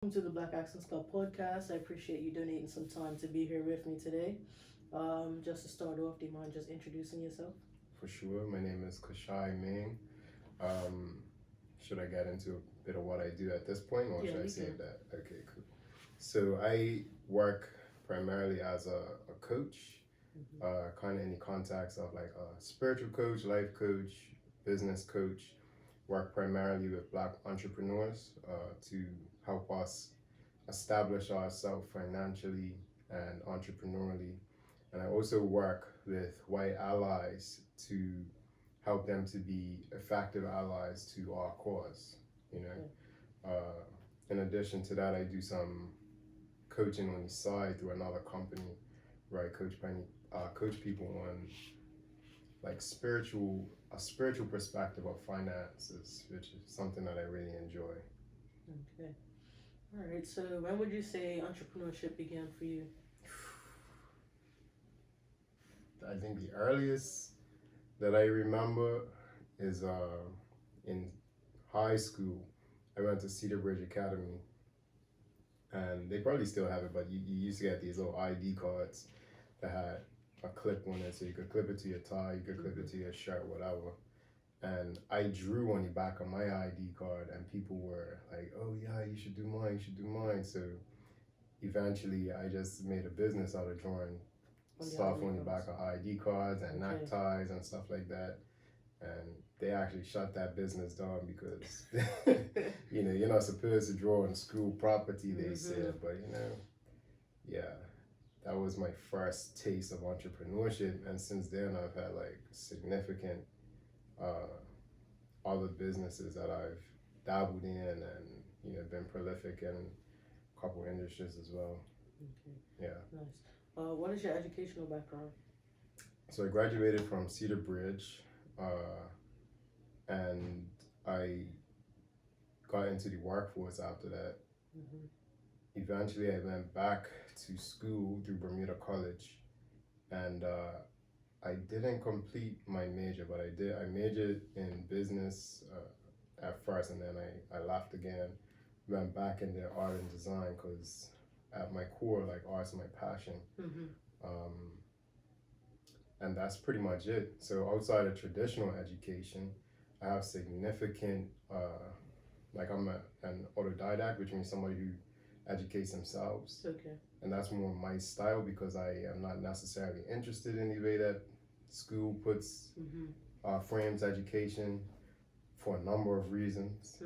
Welcome to the Black Accents Club podcast. I appreciate you donating some time to be here with me today. Just to start off, do you mind just introducing yourself? For sure. My name is Cushi Ming. Um, should I get into a bit of what I do at this point, or Yeah, should I you save can. that? Okay, cool. So I work primarily as a coach, kind of in the context of like a spiritual coach, life coach, business coach. Work primarily with Black entrepreneurs to help us establish ourselves financially and entrepreneurially. And I also work with white allies to help them to be effective allies to our cause. You know, in addition to that, I do some coaching on the side through another company where I coach people on like a spiritual perspective of finances, which is something that I really enjoy. Okay. All right. So, when would you say entrepreneurship began for you? I think the earliest that I remember is in high school. I went to Cedar Bridge Academy, and they probably still have it, but you used to get these little ID cards that had a clip on it, so you could clip it to your tie, you could clip it to your shirt, whatever. And I drew on the back of my ID card, and people were like, "Oh yeah, you should do mine, you should do mine." So eventually, I just made a business out of drawing On the stuff ID on the back cards. of ID cards and Okay. neckties and stuff like that. And they actually shut that business down because you're not supposed to draw on school property, they said. But yeah, that was my first taste of entrepreneurship, and since then I've had like significant uh, other businesses that I've dabbled in, and been prolific in a couple industries as well. Okay. Yeah. Nice. What is your educational background? So I graduated from Cedar Bridge, and I got into the workforce after that. Mm-hmm. Eventually, I went back to school through Bermuda College, and I didn't complete my major, but I did. I majored in business at first, and then I left again, went back into art and design because at my core, like art's my passion. Mm-hmm. Um, and that's pretty much it. So outside of traditional education, I have significant, like an autodidact, which means somebody who educates themselves. Okay. And that's more my style because I am not necessarily interested in the way that school puts frames education for a number of reasons.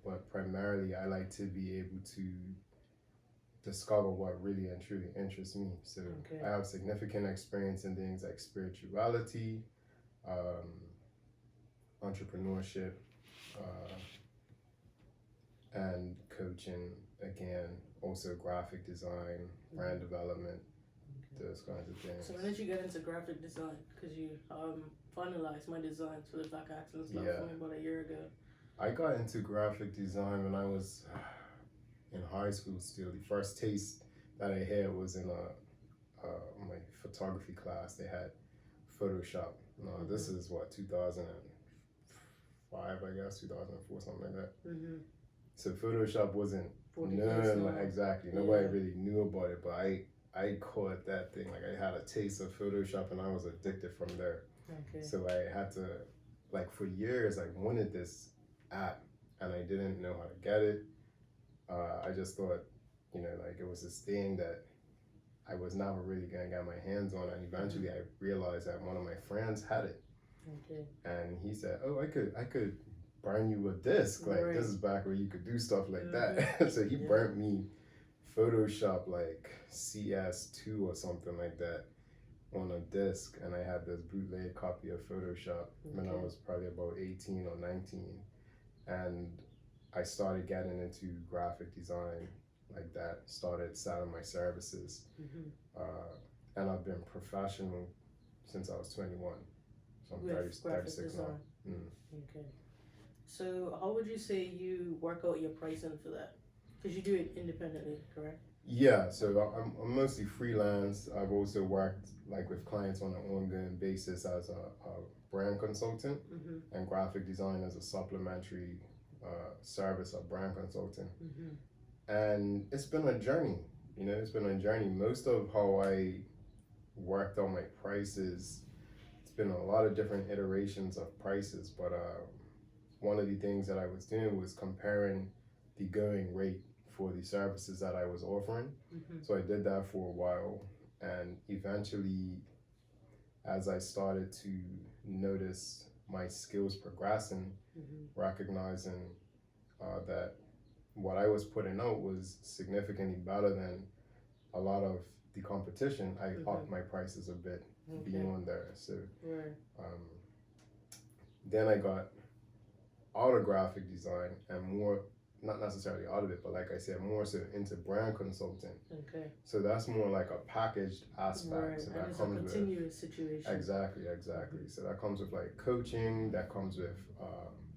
But primarily, I like to be able to discover what really and truly interests me. So Okay. I have significant experience in things like spirituality, entrepreneurship, and coaching. Again, also graphic design, brand development, those kinds of things. So when did you get into graphic design? Because you finalized my designs for the Black Accents stuff Yeah. only about a year ago. I got into graphic design when I was in high school still. The first taste that I had was in my photography class. They had Photoshop. No, this is what, 2005, I guess, 2004, something like that. So Photoshop wasn't known, like, exactly. Nobody really knew about it, but I caught that thing. Like, I had a taste of Photoshop, and I was addicted from there. Okay. So I had to, like, for years, I wanted this app, and I didn't know how to get it. I just thought, like it was this thing that I was never really gonna get my hands on, and eventually I realized that one of my friends had it. Okay. And he said, "Oh, I could burn you a disc. Like this is back where you could do stuff like that." So he burnt me Photoshop like CS2 or something like that on a disc, and I had this bootleg copy of Photoshop when I was probably about 18 or 19, and I started getting into graphic design like that, started selling my services, and I've been professional since I was 21. So I'm 36 now. Okay. So how would you say you work out your pricing for that? Because you do it independently, correct? Yeah, so I'm mostly freelance. I've also worked like with clients on an ongoing basis as a brand consultant, and graphic design as a supplementary service of brand consulting. And it's been a journey. It's been a journey. Most of how I worked on my prices, it's been a lot of different iterations of prices, but one of the things that I was doing was comparing the going rate for the services that I was offering. So I did that for a while, and eventually, as I started to notice my skills progressing, recognizing that what I was putting out was significantly better than a lot of the competition, I upped my prices a bit beyond there. So then I got auto graphic design and more, not necessarily out of it, but like I said, more so into brand consulting. So that's more like a packaged aspect. So And that it's comes a continuous situation. Exactly. So that comes with like coaching, that comes with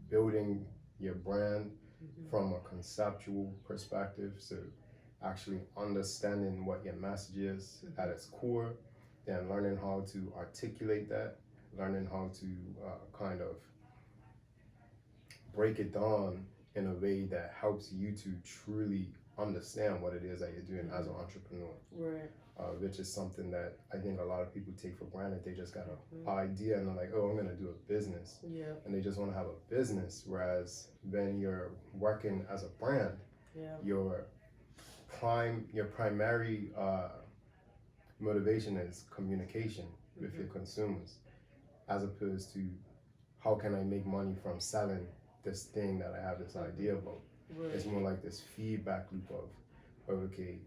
building your brand from a conceptual perspective. So actually understanding what your message is at its core, then learning how to articulate that, learning how to kind of break it down in a way that helps you to truly understand what it is that you're doing as an entrepreneur. Which is something that I think a lot of people take for granted. They just got an idea and they're like, oh, I'm going to do a business. And they just want to have a business. Whereas when you're working as a brand, your primary motivation is communication with your consumers, as opposed to how can I make money from selling this thing that I have this idea about. It's more like this feedback loop of okay,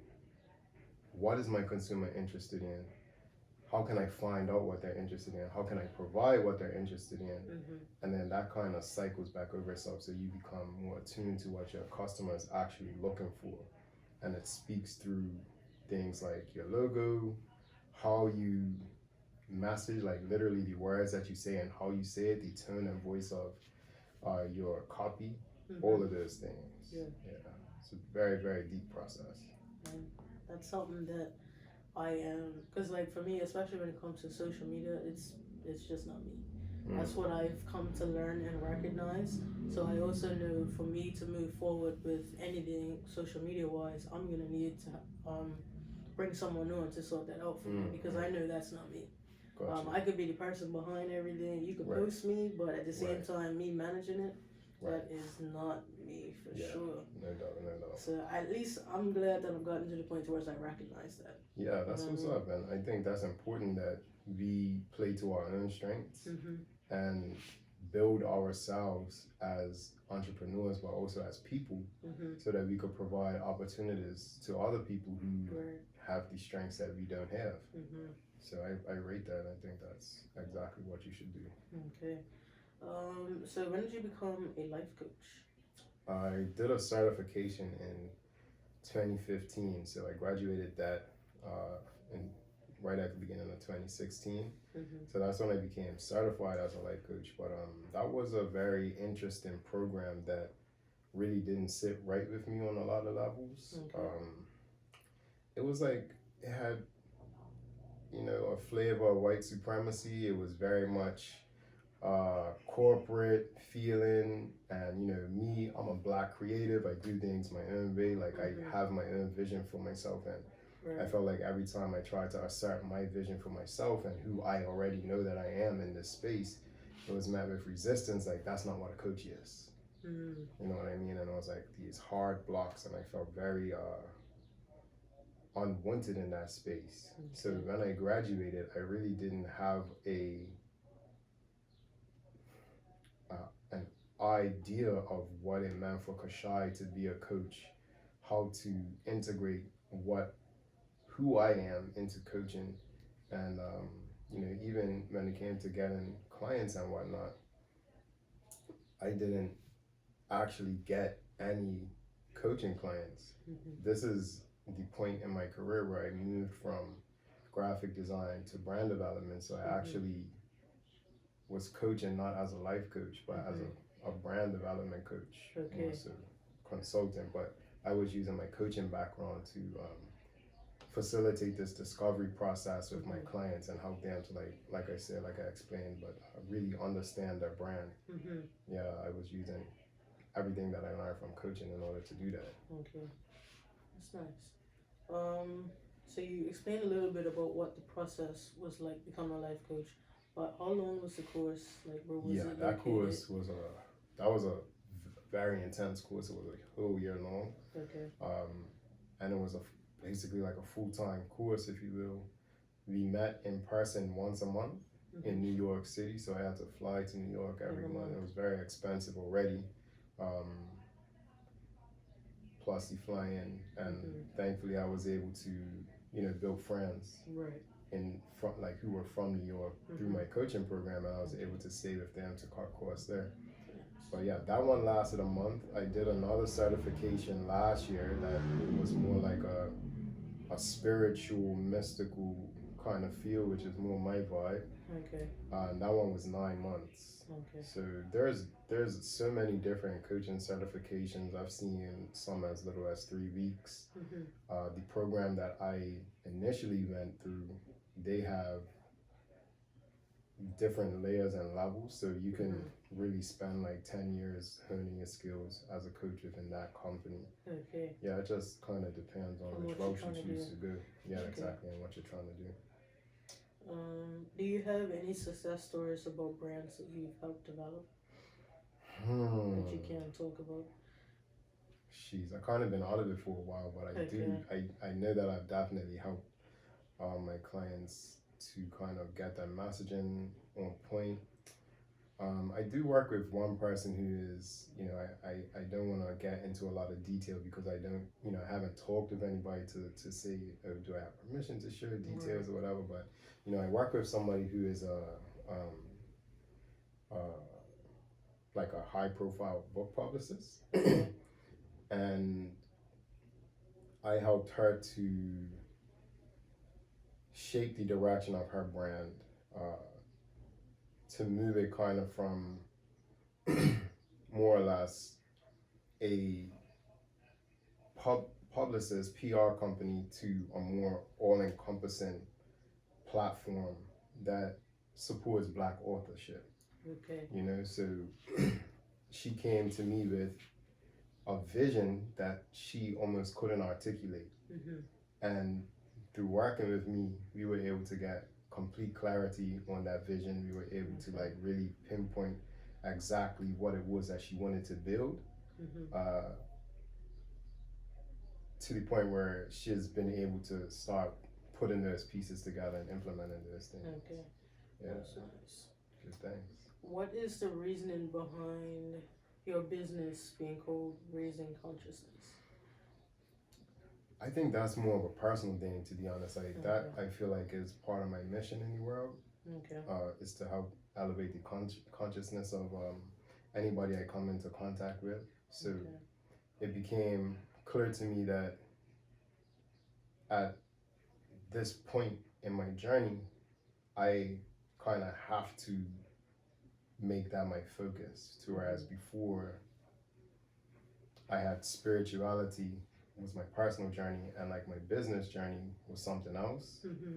what is my consumer interested in? How can I find out what they're interested in? How can I provide what they're interested in? And then that kind of cycles back over itself, so you become more attuned to what your customer is actually looking for. And it speaks through things like your logo, how you message, like literally the words that you say and how you say it, the tone and voice of your copy, all of those things. It's a very, very deep process. And that's something that I am, because like for me, especially when it comes to social media, it's just not me. That's what I've come to learn and recognize. So I also know for me to move forward with anything social media wise, I'm gonna need to bring someone on to sort that out for me, because I know that's not me. I could be the person behind everything. You could post me, but at the same time, me managing it, that is not me for sure. No doubt. So at least I'm glad that I've gotten to the point where I recognize that. Yeah, that's what's up, and I think that's important that we play to our own strengths and build ourselves as entrepreneurs, but also as people, so that we could provide opportunities to other people who have the strengths that we don't have. So I rate that. I think that's exactly what you should do. Okay. So when did you become a life coach? I did a certification in 2015. So I graduated that right at the beginning of 2016. So that's when I became certified as a life coach. But that was a very interesting program that really didn't sit right with me on a lot of levels. It was like, it had, a flavor of white supremacy. It was very much corporate feeling, and me, I'm a Black creative. I do things my own way. Like I have my own vision for myself, and I felt like every time I tried to assert my vision for myself and who I already know that I am in this space, it was met with resistance. Like, that's not what a coach is. You know what I mean? And it was like these hard blocks, and I felt very unwanted in that space. So when I graduated, I really didn't have an idea of what it meant for Cushi to be a coach, how to integrate who I am into coaching, and even when it came to getting clients and whatnot, I didn't actually get any coaching clients. This is the point in my career where I moved from graphic design to brand development. So I actually was coaching not as a life coach, but as a brand development coach, also consultant. But I was using my coaching background to facilitate this discovery process with my clients and help them to, like I said, like I explained, but really understand their brand. Yeah, I was using everything that I learned from coaching in order to do that. That's nice. So you explained a little bit about what the process was like becoming a life coach, but how long was the course? Like, where was Yeah, it that located? course was that was a very intense course. It was a whole year long, Okay. and it was basically like a full time course, if you will. We met in person once a month in Mm-hmm. New York City, so I had to fly to New York every Every month. month. It was very expensive already. Um, Plus the flying, and Mm-hmm. thankfully I was able to, build friends Right. in front, like who were from New York through Mm-hmm. my coaching program, and I was Okay. able to stay with them to cut costs there. Nice. But yeah, that one lasted a month. I did another certification last year that was more like a spiritual, mystical kind of feel, which is more my vibe. Okay. And that one was 9 months. Okay. So there's so many different coaching certifications. I've seen some as little as 3 weeks. Mm-hmm. The program that I initially went through, they have different layers and levels, so you can Mm-hmm. really spend like 10 years honing your skills as a coach within that company. Okay. Yeah, it just kind of depends on On which what you're route you trying to choose do. to go. Yeah, Okay. exactly, and what you're trying to do. Do you have any success stories about brands that you've helped develop that you Hmm. can talk about? She's I kind of been out of it for a while, but I do. Okay. I know that I've definitely helped my clients to kind of get their messaging on point. I do work with one person who is, I don't want to get into a lot of detail because I don't, I haven't talked with anybody to say, oh, do I have permission to share details or Right. whatever. But, I work with somebody who is um, uh, like a high profile book publicist. Okay. And I helped her to shape the direction of her brand, uh, to move it kind of from more or less a publicist PR company to a more all-encompassing platform that supports Black authorship. Okay. So she came to me with a vision that she almost couldn't articulate, Mm-hmm. and through working with me, we were able to get complete clarity on that vision. We were able to like really pinpoint exactly what it was that she wanted to build, Mm-hmm. to the point where she's been able to start putting those pieces together and implementing those things. Okay. Yeah, That's nice. good things. What is the reasoning behind your business being called Raising Consciousness? I think that's more of a personal thing, to be honest. Like that, Okay. I feel like is part of my mission in the world. Okay. Is to help elevate the consciousness of anybody I come into contact with. So Okay. it became clear to me that at this point in my journey, I kind of have to make that my focus. To whereas before, I had spirituality was my personal journey, and like my business journey was something else. Mm-hmm.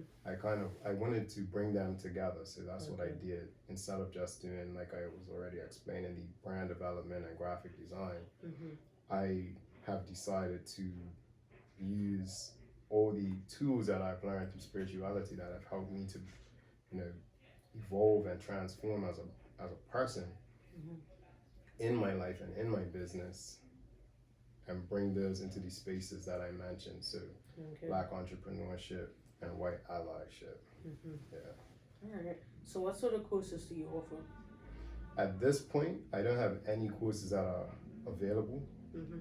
I wanted to bring them together, so that's what I Okay. did instead of just doing, like I was already explaining, the brand development and graphic design. Mm-hmm. I have decided to use all the tools that I've learned through spirituality that have helped me to, you know, evolve and transform as a person Mm-hmm. in my life and in my business, and bring those into the spaces that I mentioned. So, Okay. Black entrepreneurship and white allyship. Mm-hmm. Yeah. All right. So, what sort of courses do you offer? At this point, I don't have any courses that are available. Mm-hmm.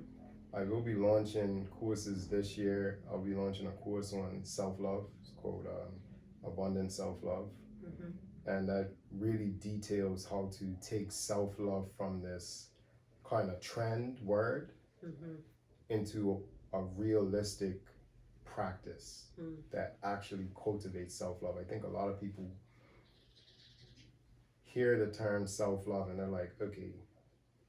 I will be launching courses this year. I'll be launching a course on self-love. It's called Abundant Self-Love. Mm-hmm. And that really details how to take self-love from this kind of trend word Mm-hmm. into a realistic practice Mm. that actually cultivates self-love. I think a lot of people hear the term self-love and they're like, okay,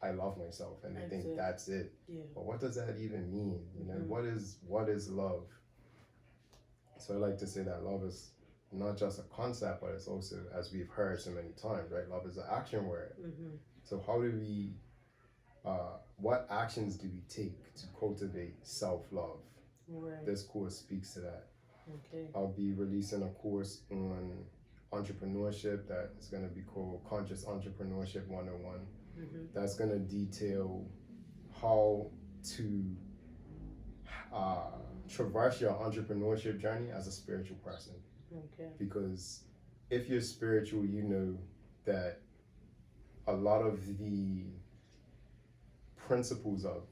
I love myself, and they think that's it. Yeah. But what does that even mean? Mm-hmm. What is love? So I like to say that love is not just a concept, but it's also, as we've heard so many times, right? Love is an action word. Mm-hmm. So how do we what actions do we take to cultivate self-love? Right. This course speaks to that. Okay. I'll be releasing a course on entrepreneurship that is going to be called Conscious Entrepreneurship 101. That's going to detail how to uh, traverse your entrepreneurship journey as a spiritual person. Okay. Because if you're spiritual, you know that a lot of the principles of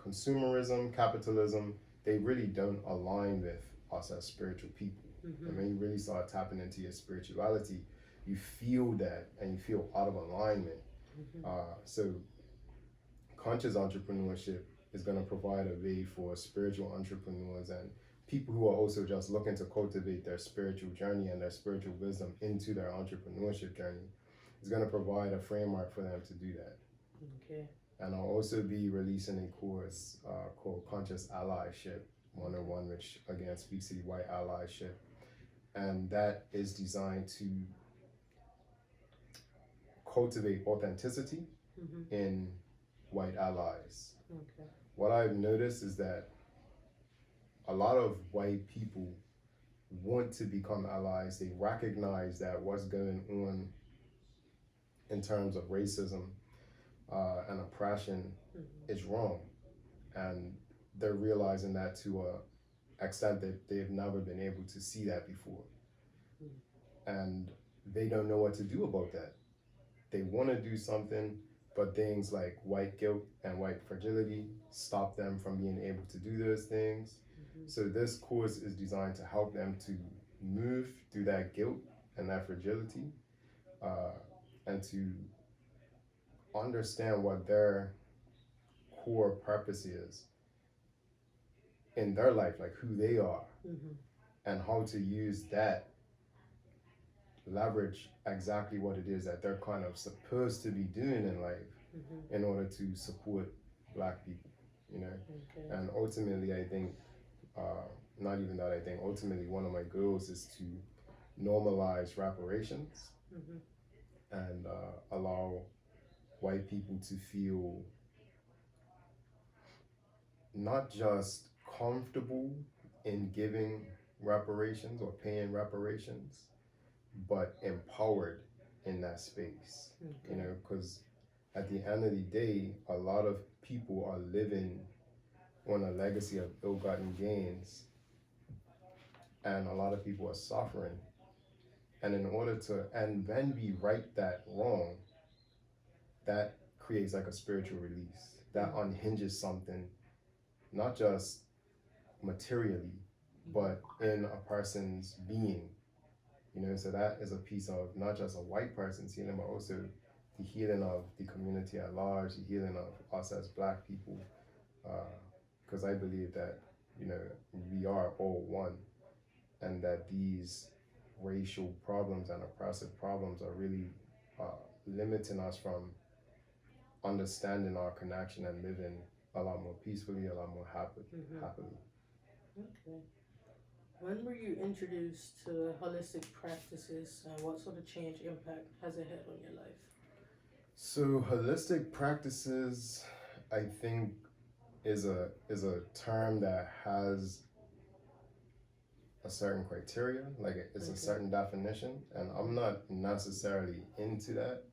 consumerism, capitalism, they really don't align with us as spiritual people. And when you really start tapping into your spirituality, you feel that and you feel out of alignment. So conscious entrepreneurship is going to provide a way for spiritual entrepreneurs and people who are also just looking to cultivate their spiritual journey and their spiritual wisdom into their entrepreneurship journey. It's going to provide a framework for them to do that. Okay. And I'll also be releasing a course called Conscious Allyship 101, which again speaks to the white allyship. And that is designed to cultivate authenticity in white allies. Okay. What I've noticed is that a lot of white people want to become allies. They recognize that what's going on in terms of racism and oppression is wrong. And they're realizing that to an extent that they've never been able to see that before. And they don't know what to do about that. They want to do something, but things like white guilt and white fragility stop them from being able to do those things. So this course is designed to help them to move through that guilt and that fragility and to understand what their core purpose is in their life, like who they are, and how to use that, leverage exactly what it is that they're kind of supposed to be doing in life in order to support Black people, you know. And ultimately, I think, not even that, I think ultimately one of my goals is to normalize reparations and allow white people to feel not just comfortable in giving reparations or paying reparations, but empowered in that space. You know, because at the end of the day, a lot of people are living on a legacy of ill-gotten gains, and a lot of people are suffering. And in order to, and when we right that wrong, that creates like a spiritual release that unhinges something, not just materially, but in a person's being. You know, so that is a piece of not just a white person's healing, but also the healing of the community at large, the healing of us as Black people. Because I believe that, you know, we are all one, and that these racial problems and oppressive problems are really limiting us from understanding our connection and living a lot more peacefully, a lot more happily. Okay. When were you introduced to holistic practices, and what sort of change impact has it had on your life? So holistic practices, I think, is a term that has a certain criteria, like it's a certain definition, and I'm not necessarily into that.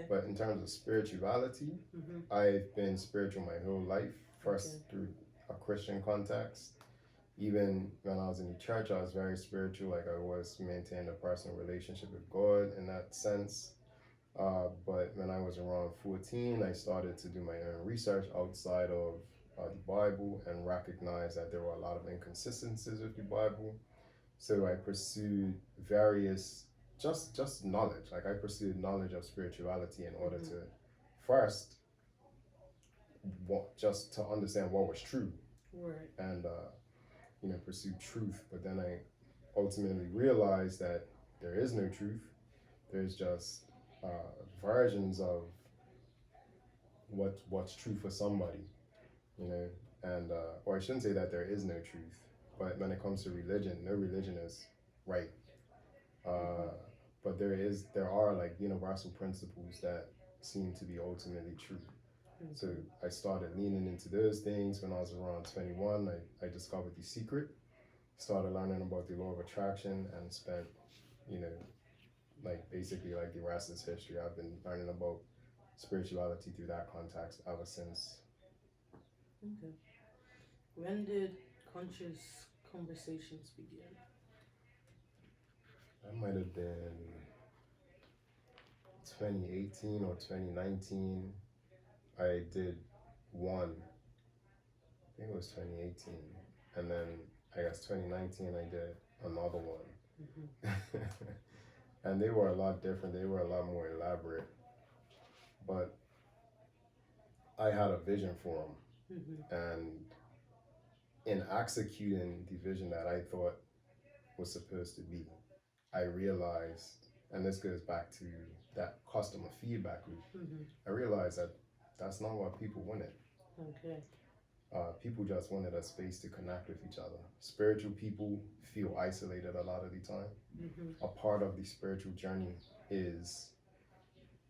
But in terms of spirituality, I've been spiritual my whole life, first through a Christian context. Even when I was in the church, I was very spiritual, like I always maintained a personal relationship with God in that sense. But when I was around 14, I started to do my own research outside of the Bible and recognized that there were a lot of inconsistencies with the Bible. So I pursued various, just knowledge. Like I pursued knowledge of spirituality in order to first, just to understand what was true. And, you know, pursue truth. But then I ultimately realized that there is no truth. There's just versions of what's true for somebody, you know. And or I shouldn't say that there is no truth, but when it comes to religion, no religion is right. But there are like universal principles that seem to be ultimately true. So Okay. I started leaning into those things when I was around 21. I discovered The Secret, started learning about the law of attraction, and spent, you know, like basically like the rest is history. I've been learning about spirituality through that context ever since. Okay. When did conscious conversations begin? That might have been 2018 or 2019. I did one, I think it was 2018. And then I guess 2019 I did another one. Mm-hmm. And they were a lot different, they were a lot more elaborate. But I had a vision for them. Mm-hmm. And in executing the vision that I thought was supposed to be, I realized, and this goes back to that customer feedback loop, Mm-hmm. I realized that that's not what people wanted. Okay. People just wanted a space to connect with each other. Spiritual people feel isolated a lot of the time. Mm-hmm. A part of the spiritual journey is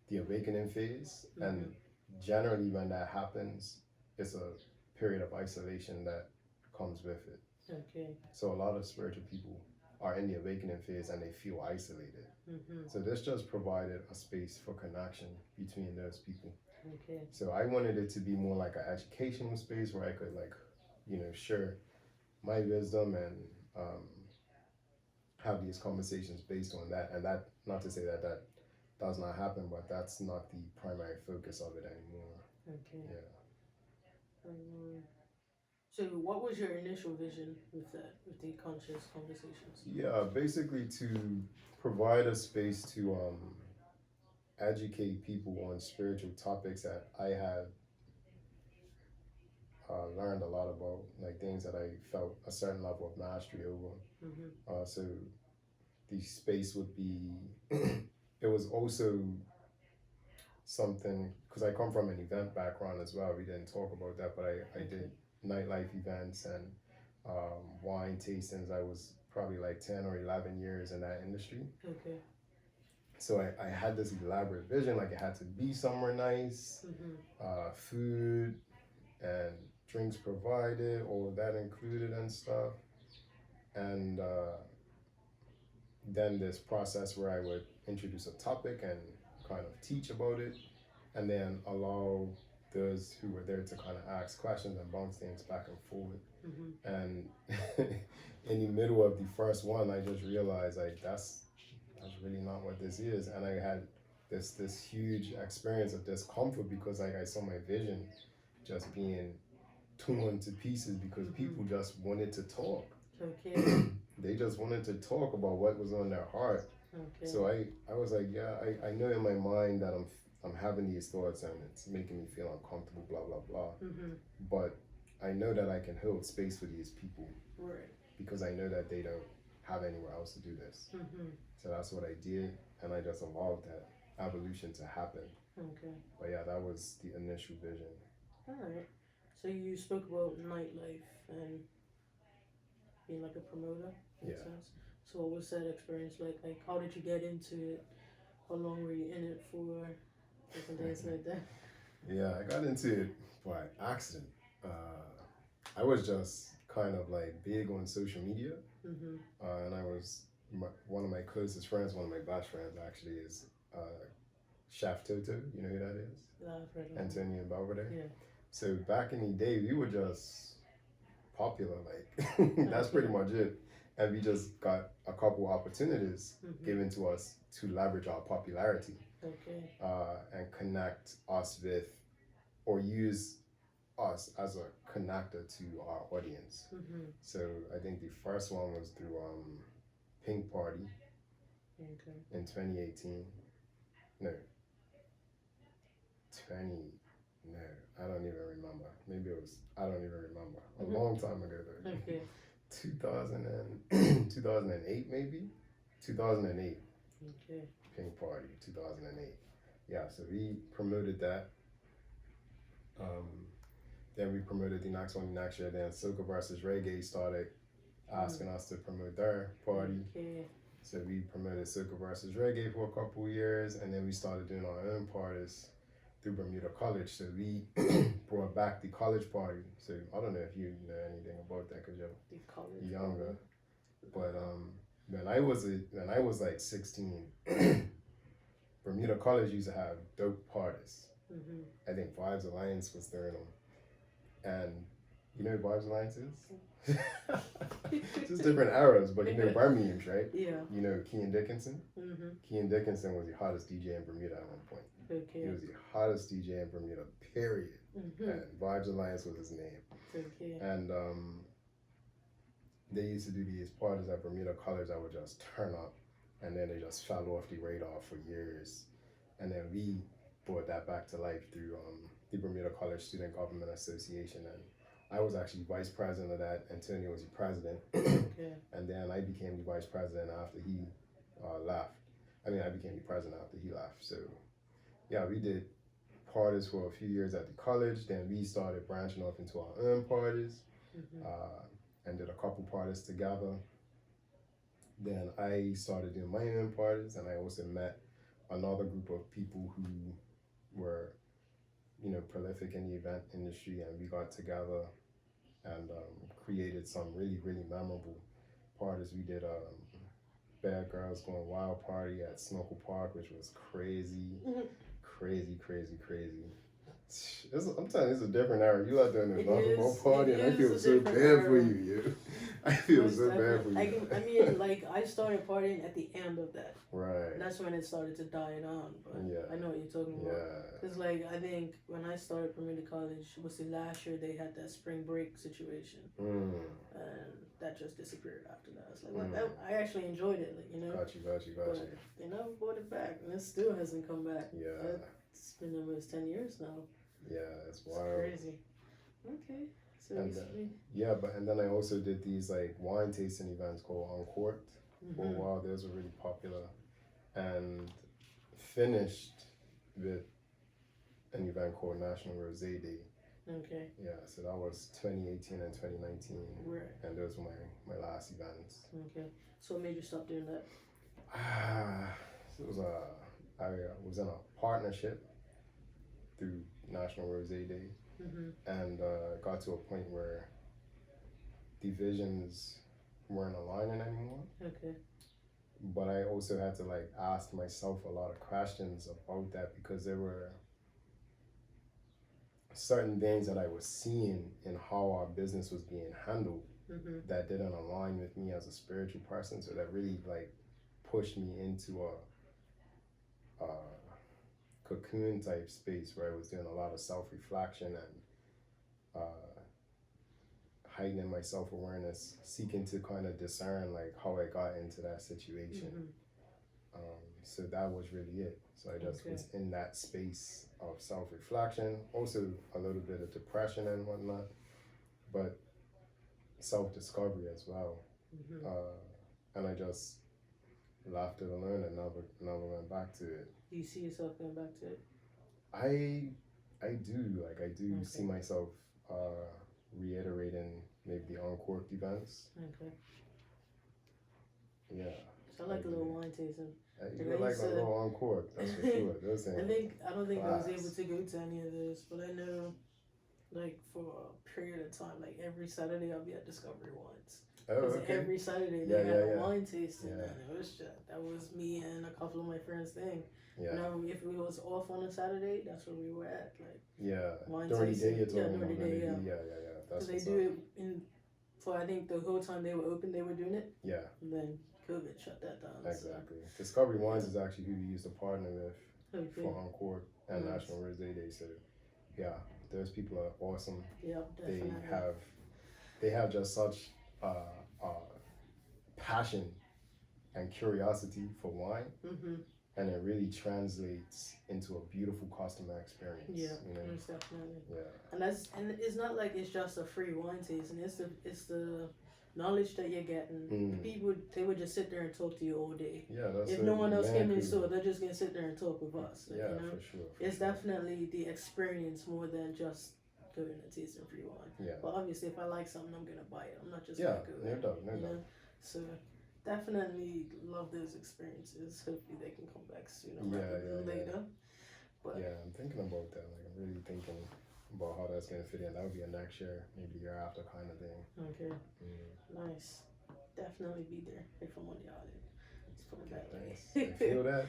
the awakening phase, and Mm-hmm. generally, when that happens, it's a period of isolation that comes with it. Okay. So, a lot of spiritual people are in the awakening phase and they feel isolated. Mm-hmm. So, this just provided a space for connection between those people. Okay. So I wanted it to be more like an educational space where I could like, share my wisdom and have these conversations based on that. And that, not to say that that does not happen, but that's not the primary focus of it anymore. Okay. Yeah. So, what was your initial vision with that, with the conscious conversations? Yeah, basically to provide a space to educate people on spiritual topics that I had learned a lot about, like things that I felt a certain level of mastery over. Mm-hmm. So the space would be, it was also something, because I come from an event background as well. We didn't talk about that, but I did nightlife events and wine tastings. I was probably like 10 or 11 years in that industry. Okay. So I had this elaborate vision, like it had to be somewhere nice, Mm-hmm. food and drinks provided, all of that included and stuff. And then this process where I would introduce a topic and kind of teach about it, and then allow those who were there to kind of ask questions and bounce things back and forth. Mm-hmm. And in the middle of the first one, I just realized like that's really not what this is, and I had this huge experience of discomfort because like I saw my vision just being torn to pieces because people just wanted to talk. Okay. They just wanted to talk about what was on their heart. Okay. So I was like, yeah, I know in my mind that I'm having these thoughts and it's making me feel uncomfortable, blah blah blah. Mm-hmm. But I know that I can hold space for these people Right. because I know that they don't have anywhere else to do this. Mm-hmm. So that's what I did, and I just allowed that evolution to happen. Okay. But yeah, that was the initial vision. All right. So you spoke about nightlife and being like a promoter. Makes Yeah. sense. So what was that experience like? Like, how did you get into it? How long were you in it for? Different things like that. Yeah, I got into it by accident. I was just kind of like big on social media, Mm-hmm. and I was one of my closest friends, one of my best friends actually is Chef Toto. You know who that is? Yeah, I've heard of it. Antonio Belvedere. Yeah. So back in the day, we were just popular, like that's pretty much it. And we just got a couple opportunities given to us to leverage our popularity Okay. and connect us with, or use us as a connector to our audience. Mm-hmm. So I think the first one was through Pink Party Okay. in 2018. No, 20. No, I don't even remember. Maybe it was. I don't even remember. A long time ago though. Okay. 2008 maybe. 2008. Okay. Pink Party 2008. Yeah. So we promoted that. Then we promoted the next one next year. Then Soca versus Reggae started asking us to promote their party. Okay. So we promoted Soca versus Reggae for a couple years, and then we started doing our own parties through Bermuda College. So we brought back the college party. So I don't know if you know anything about that because you're younger. But when I was like 16, Bermuda College used to have dope parties. Mm-hmm. I think Vibes Alliance was throwing them, and you know what Vibes Alliance is? Just different eras, but you know Birmingham's, right? Yeah. You know Kean Dickinson? Mm-hmm. Kean Dickinson was the hottest DJ in Bermuda at one point. Okay. He was the hottest DJ in Bermuda, period. Mm-hmm. And Vibes Alliance was his name. Okay. And they used to do these parties at Bermuda College that would just turn up, and then they just fell off the radar for years. And then we brought that back to life through the Bermuda College Student Government Association, and I was actually vice president of that. Antonio was the president, Okay. and then I became the vice president after he left. I became the president after he left. So, yeah, we did parties for a few years at the college. Then we started branching off into our own parties, Mm-hmm. and did a couple parties together. Then I started doing my own parties, and I also met another group of people who were, prolific in the event industry, and we got together and created some really, really memorable parties. We did Bad Girls Going Wild party at Snorkel Park, which was crazy, crazy, crazy, crazy. I'm telling you, it's a different era. You out there in the basketball party, and I feel so bad for you, yo. I feel so bad for you. I mean, like, I started partying at the end of that. Right. That's when it started to die down. But Yeah. I know what you're talking about. Yeah. Because, like, I think when I started Bermuda College, was the last year they had that spring break situation. Mm. And that just disappeared after that. It's like, I actually enjoyed it, like, you know. Got you. But they never brought it back, and it still hasn't come back. Yeah. It's been almost 10 years now. Yeah, it's It's wild. crazy. Okay. So And, and then I also did these like wine tasting events called Uncorked for a while. Those were really popular, and finished with an event called National Rosé Day. Okay. Yeah, so that was 2018 and 2019, Right. and those were my last events. Okay. So what made you stop doing that? It was I was in a partnership through National Rosé Day. And got to a point where the visions weren't aligning anymore. Okay. But I also had to like ask myself a lot of questions about that, because there were certain things that I was seeing in how our business was being handled that didn't align with me as a spiritual person. So that really like pushed me into a cocoon type space where I was doing a lot of self-reflection and heightening my self-awareness, seeking to kind of discern like how I got into that situation. So that was really it. So I just was in that space of self-reflection, also a little bit of depression and whatnot, but self-discovery as well. And I just left it alone and never went back to it. Do you see yourself going back to it? I do see myself reiterating maybe the Uncorked events. Okay. Yeah. So I like a little wine tasting. You like a little Uncorked, that's for sure. Those things. I don't think I was able to go to any of those, but I know, like, for a period of time, like every Saturday I'll be at Discovery Wines. Oh, okay. Every Saturday they had a wine tasting, and it was just, that was me and a couple of my friends' thing. Yeah. You know, if we was off on a Saturday, that's where we were at. Like, wine during tasting. the day, you're talking during about the day, yeah. That's they do it for I think the whole time they were open, they were doing it. Yeah. And then COVID shut that down. Exactly. So. Discovery Wines is actually who we used to partner with for Uncorked and Nice. National Rosé Day. So, yeah, those people are awesome. Yeah, definitely. They have just such passion and curiosity for wine, and it really translates into a beautiful customer experience. Yeah, you know? most definitely. Yeah. And it's not like it's just a free wine tasting. It's the knowledge that you're getting. People, they would just sit there and talk to you all day. Yeah, that's if no one else came in the store, they're just gonna sit there and talk with us. Like, yeah, you know? for sure. It's definitely the experience more than just going and tasting free wine. Yeah. But obviously, if I like something, I'm gonna buy it. I'm not just gonna go. No doubt. Know? So definitely love those experiences. Hopefully, they can come back sooner rather than later. But yeah, I'm thinking about that. Like, I'm really thinking about how that's gonna fit in. That would be a next year, maybe the year after kind of thing. okay, Mm. nice. Definitely be there if I'm on the island. Let's put it Okay, that thanks. way. I feel that.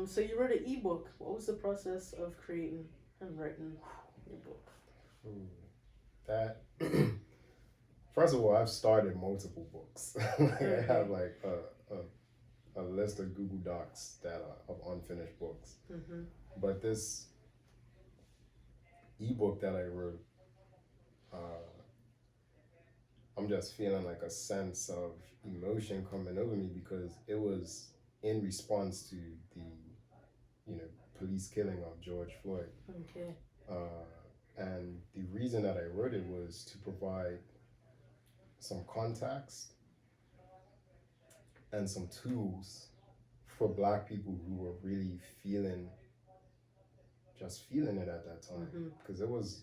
So you wrote an ebook. What was the process of creating and writing your book? Ooh, that. First of all, I've started multiple books. Like, I have like a list of Google Docs that are of unfinished books. Mm-hmm. But this ebook that I wrote, uh, I'm just feeling like a sense of emotion coming over me because it was in response to the, police killing of George Floyd. Okay. And the reason that I wrote it was to provide some context and some tools for Black people who were really feeling it at that time, because it was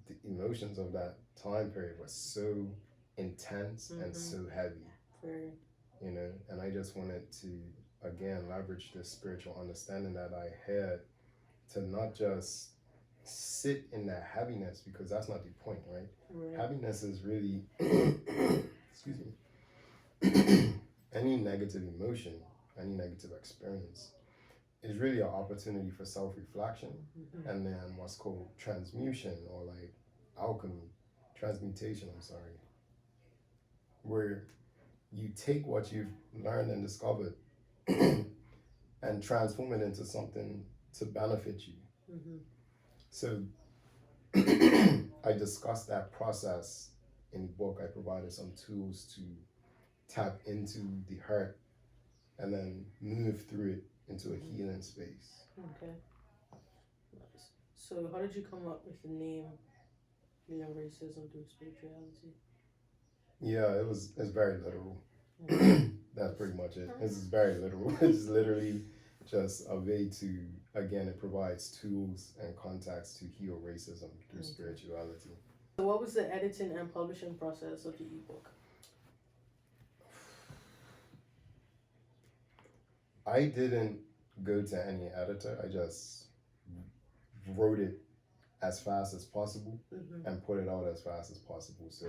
the emotions of that time period was so intense and so heavy, Very. and I just wanted to again leverage this spiritual understanding that I had to not just sit in that heaviness, because that's not the point, right? Happiness is really excuse me, any negative emotion, any negative experience is really an opportunity for self-reflection, and then what's called transmutation, or like alchemy, transmutation, I'm sorry, where you take what you've learned and discovered and transform it into something to benefit you. So I discussed that process in the book. I provided some tools to tap into the hurt and then move through it into a healing space. Okay. Nice. So how did you come up with the name Beyond Racism Through Spirituality? Yeah, it's very literal. Okay. That's pretty much it. This is very literal. It's literally just a way to, again, it provides tools and context to heal racism through spirituality. So what was the editing and publishing process of the ebook? I didn't go to any editor. I just wrote it as fast as possible and put it out as fast as possible. So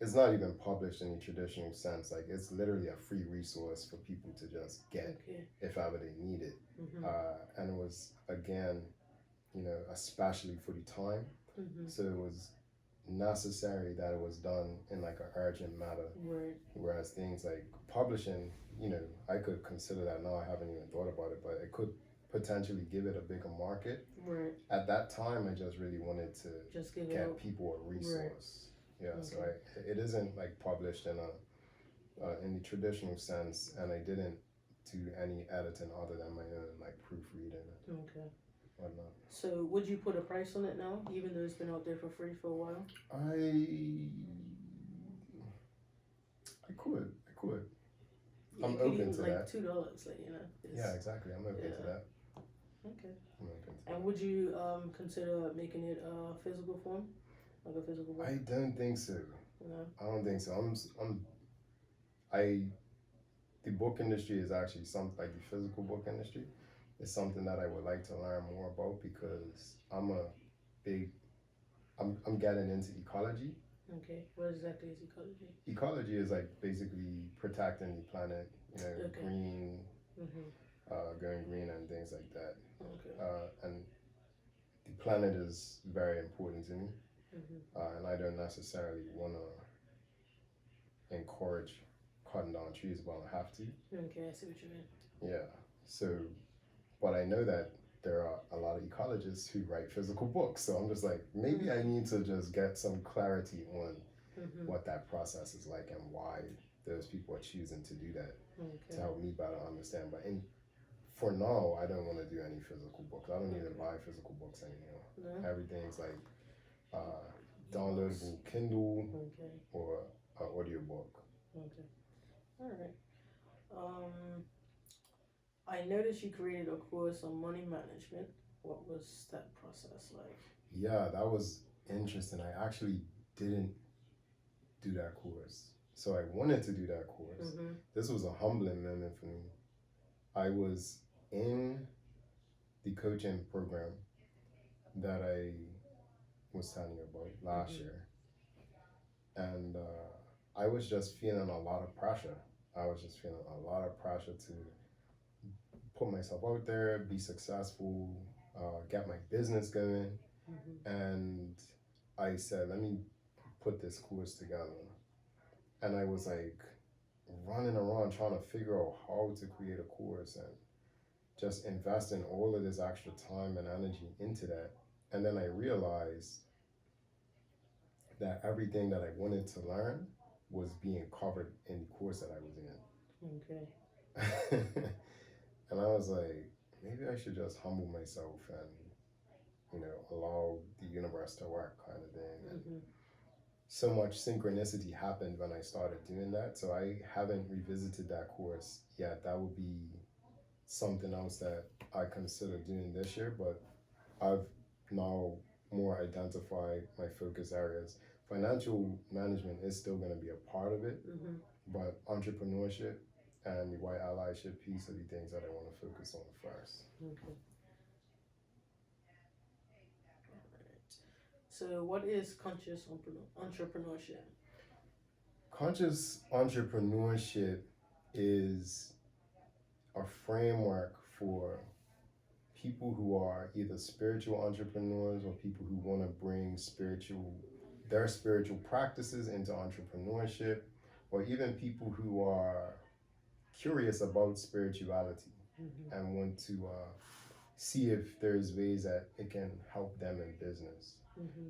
it's not even published in the traditional sense. Like, it's literally a free resource for people to just get if ever they need it. And it was, again, especially for the time. So it was necessary that it was done in like an urgent manner. Whereas things like publishing, I could consider that now. I haven't even thought about it, but it could potentially give it a bigger market. At that time, I just really wanted to just get people a resource. So it isn't like published in the traditional sense, and I didn't do any editing other than my own like proofreading and whatnot. So would you put a price on it now, even though it's been out there for free for a while? I could. I'm You could open even, to like that. $2, Yeah, exactly. I'm open to that. Okay. I'm open to And that. would you consider making it a physical form, like a physical book? I don't think so. No. I don't think so. The book industry is actually something like the physical book industry is something that I would like to learn more about, because I'm getting into ecology. Okay. What exactly is ecology? Ecology is like basically protecting the planet, green, going green and things like that. And the planet is very important to me, and I don't necessarily want to encourage cutting down trees, but I have to. Okay, I see what you mean. Yeah. So, but I know that there are a lot of ecologists who write physical books, so I'm just like, maybe I need to just get some clarity on what that process is like and why those people are choosing to do that to help me better understand. But for now, I don't want to do any physical books. I don't even buy physical books anymore. No? Everything's like downloadable Kindle or an audiobook. All right. I noticed you created a course on money management. What was that process like? Yeah, that was interesting. I actually didn't do that course. So I wanted to do that course. This was a humbling moment for me. I was in the coaching program that I was telling you about last year, and I was just feeling a lot of pressure. I was just feeling a lot of pressure to put myself out there, be successful, get my business going, and I said, let me put this course together. And I was like running around trying to figure out how to create a course and just investing all of this extra time and energy into that. And then I realized that everything that I wanted to learn was being covered in the course that I was in. Okay. And I was like, maybe I should just humble myself and, allow the universe to work kind of thing. And so much synchronicity happened when I started doing that. So I haven't revisited that course yet. That would be something else that I consider doing this year, but I've now more identified my focus areas. Financial management is still going to be a part of it, but entrepreneurship and the white allyship piece are the things that I want to focus on first. Okay. So, what is conscious entrepreneurship? Conscious entrepreneurship is a framework for people who are either spiritual entrepreneurs or people who want to bring their spiritual practices into entrepreneurship, or even people who are curious about spirituality and want to see if there's ways that it can help them in business.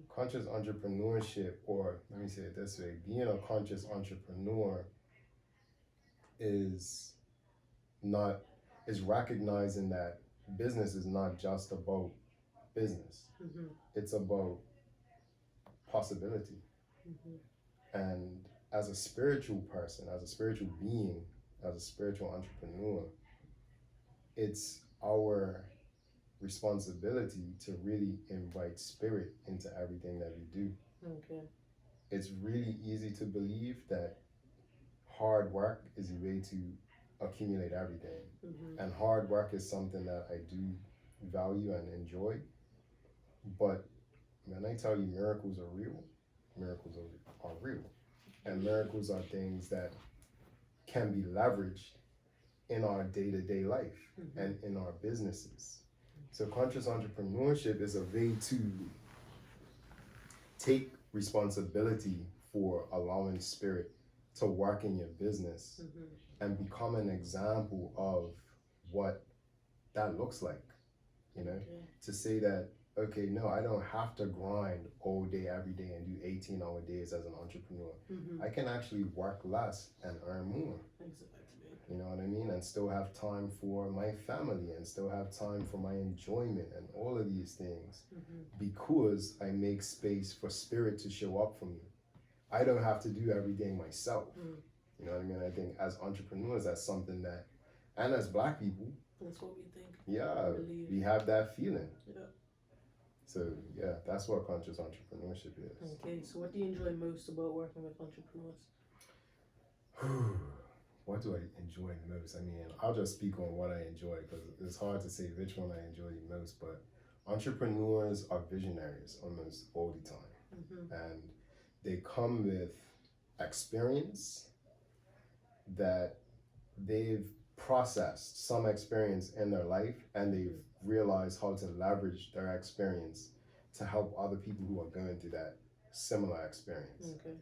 Conscious entrepreneurship, or let me say it this way, being a conscious entrepreneur is recognizing that business is not just about business. It's about possibility. And as a spiritual person, as a spiritual being, as a spiritual entrepreneur, it's our responsibility to really invite spirit into everything that we do. Okay. It's really easy to believe that hard work is a way to accumulate everything. And hard work is something that I do value and enjoy. But when I tell you miracles are real, miracles are real. And miracles are things that can be leveraged in our day-to-day life and in our businesses. So conscious entrepreneurship is a way to take responsibility for allowing spirit to work in your business and become an example of what that looks like, to say that, okay, no, I don't have to grind all day, every day and do 18-hour days as an entrepreneur. I can actually work less and earn more. Exactly. You know what I mean? And still have time for my family and still have time for my enjoyment and all of these things because I make space for spirit to show up for me. I don't have to do everything myself. You know what I mean? I think as entrepreneurs, that's something that, and as Black people, that's what we think. Yeah, we have that feeling. Yeah. So yeah, that's what conscious entrepreneurship is. Okay, so what do you enjoy most about working with entrepreneurs? What do I enjoy most? I mean, I'll just speak on what I enjoy because it's hard to say which one I enjoy the most, but entrepreneurs are visionaries almost all the time. And they come with experience that they've processed some experience in their life and they've realized how to leverage their experience to help other people who are going through that similar experience. Okay.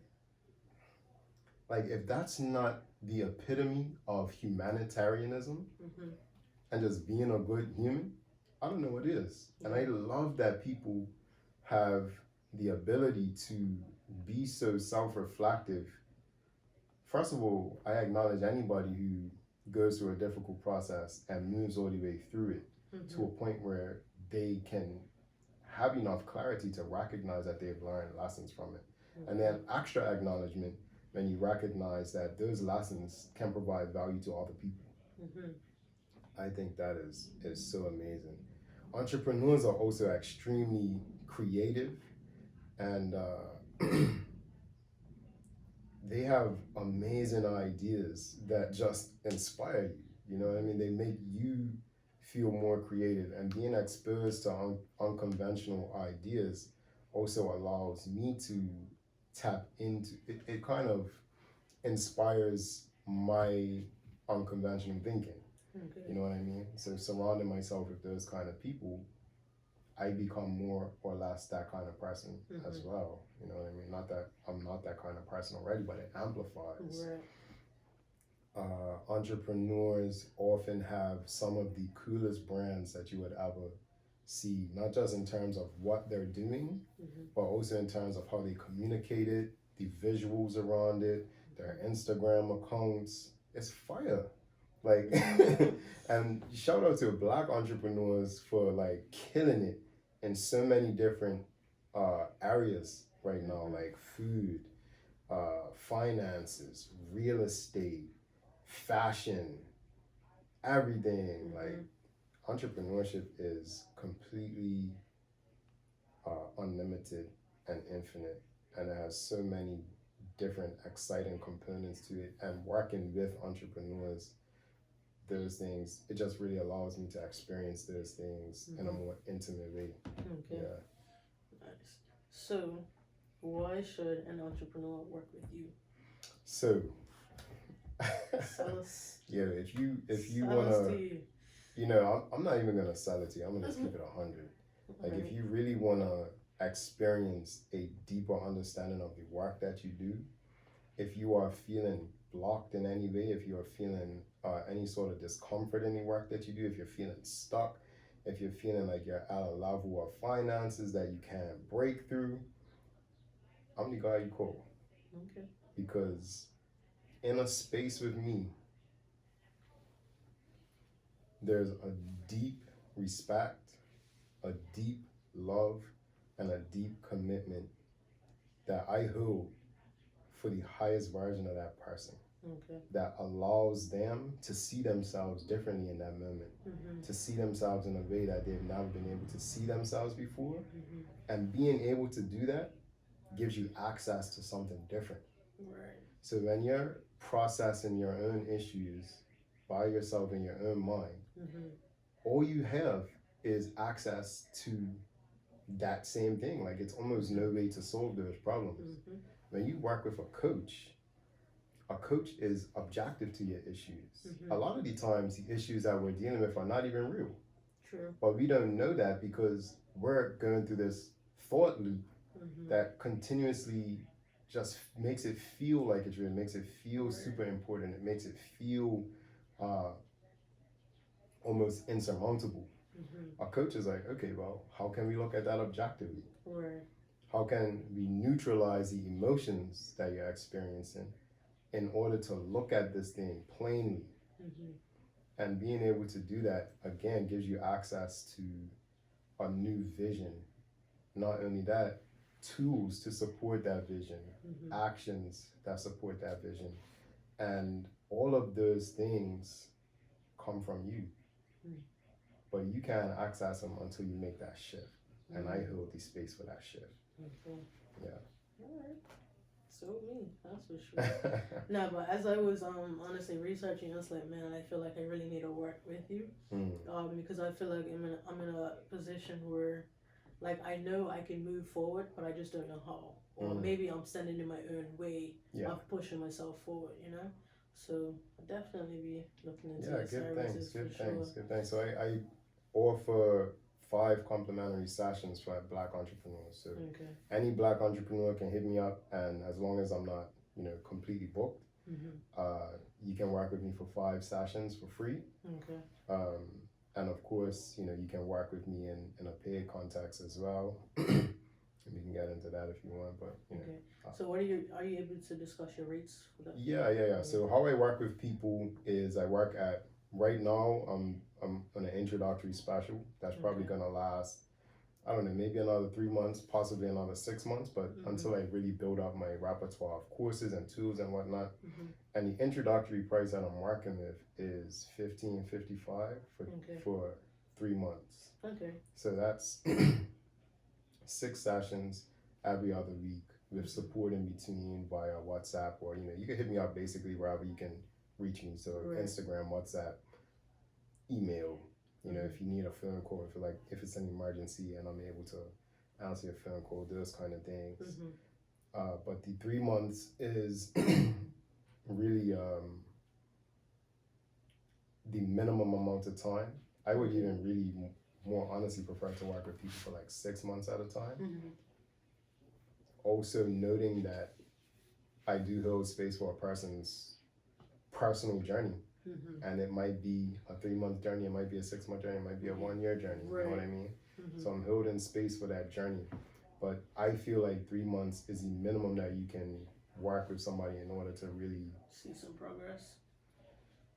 Like, if that's not the epitome of humanitarianism and just being a good human, I don't know what is. And I love that people have the ability to be so self-reflective. First of all, I acknowledge anybody who goes through a difficult process and moves all the way through it to a point where they can have enough clarity to recognize that they've learned lessons from it. And then extra acknowledgement when you recognize that those lessons can provide value to other people. I think that is so amazing. Entrepreneurs are also extremely creative and they have amazing ideas that just inspire you. You know what I mean? They make you feel more creative, and being exposed to unconventional ideas also allows me to tap into it. It kind of inspires my unconventional thinking. Okay. You know what I mean? So surrounding myself with those kind of people, I become more or less that kind of person as well. You know what I mean? Not that I'm not that kind of person already, but it amplifies. Right. Entrepreneurs often have some of the coolest brands that you would ever see, not just in terms of what they're doing, but also in terms of how they communicate it, the visuals around it, their Instagram accounts. It's fire. Like, and shout out to Black entrepreneurs for like killing it in so many different areas right now, like food, finances, real estate, fashion, everything. Like, entrepreneurship is completely unlimited and infinite, and it has so many different exciting components to it. And working with entrepreneurs, those things, it just really allows me to experience those things in a more intimate way. Okay. Yeah. Nice. So, why should an entrepreneur work with you? So, Sell us. yeah, if you Sell us wanna, to you. you know, I'm not even gonna sell it to you. I'm gonna just keep it 100. Like, if you really wanna experience a deeper understanding of the work that you do, if you are feeling blocked in any way, if you are feeling any sort of discomfort in the work that you do, if you're feeling stuck, if you're feeling like you're at a level of finances that you can't break through, I'm the guy you call. Okay. Because in a space with me, there's a deep respect, a deep love, and a deep commitment that I hold for the highest version of that person. Okay. That allows them to see themselves differently in that moment, to see themselves in a way that they've never been able to see themselves before. And being able to do that gives you access to something different. Right. So when you're processing your own issues by yourself in your own mind, all you have is access to that same thing. Like, it's almost no way to solve those problems. When you work with a coach is objective to your issues. A lot of the times, the issues that we're dealing with are not even real. True. But we don't know that because we're going through this thought loop that continuously just makes it feel like it's real, makes it feel super important, it makes it feel almost insurmountable. A coach is like, okay, well, how can we look at that objectively? Right. How can we neutralize the emotions that you're experiencing in order to look at this thing plainly? And being able to do that, again, gives you access to a new vision. Not only that, tools to support that vision, actions that support that vision. And all of those things come from you. But you can't access them until you make that shift. And I hold the space for that shift. Okay. Yeah. All right. So me, that's for sure. No, but as I was honestly researching, I was like, man, I feel like I really need to work with you. Because I feel like I'm in a position where, like, I know I can move forward, but I just don't know how. Or maybe I'm standing in my own way of pushing myself forward, you know? So I'll definitely be looking into your services for sure. Good things. So I offer 5 complimentary sessions for Black entrepreneurs. So any Black entrepreneur can hit me up, and as long as I'm not, completely booked, you can work with me for 5 sessions for free. And of course, you can work with me in a paid context as well. We can get into that if you want, but So what are you able to discuss your rates for that? Yeah. So how I work with people is right now I'm on an introductory special that's probably gonna last, I don't know, maybe another 3 months, possibly another 6 months, but until I really build up my repertoire of courses and tools and whatnot. And the introductory price that I'm working with is $15.55 for 3 months. So that's 6 sessions every other week with support in between via WhatsApp, or you can hit me up basically wherever you can reach me. So Instagram, WhatsApp, email, You know, if you need a phone call, if it's an emergency and I'm able to answer your phone call, those kind of things. But the 3 months is really the minimum amount of time. I would even really more honestly prefer to work with people for like 6 months at a time. Also noting that I do hold space for a person's personal journey. And it might be a 3-month journey, it might be a 6-month journey, it might be a 1-year journey, you know what I mean? So I'm holding space for that journey. But I feel like 3 months is the minimum that you can work with somebody in order to really see some progress.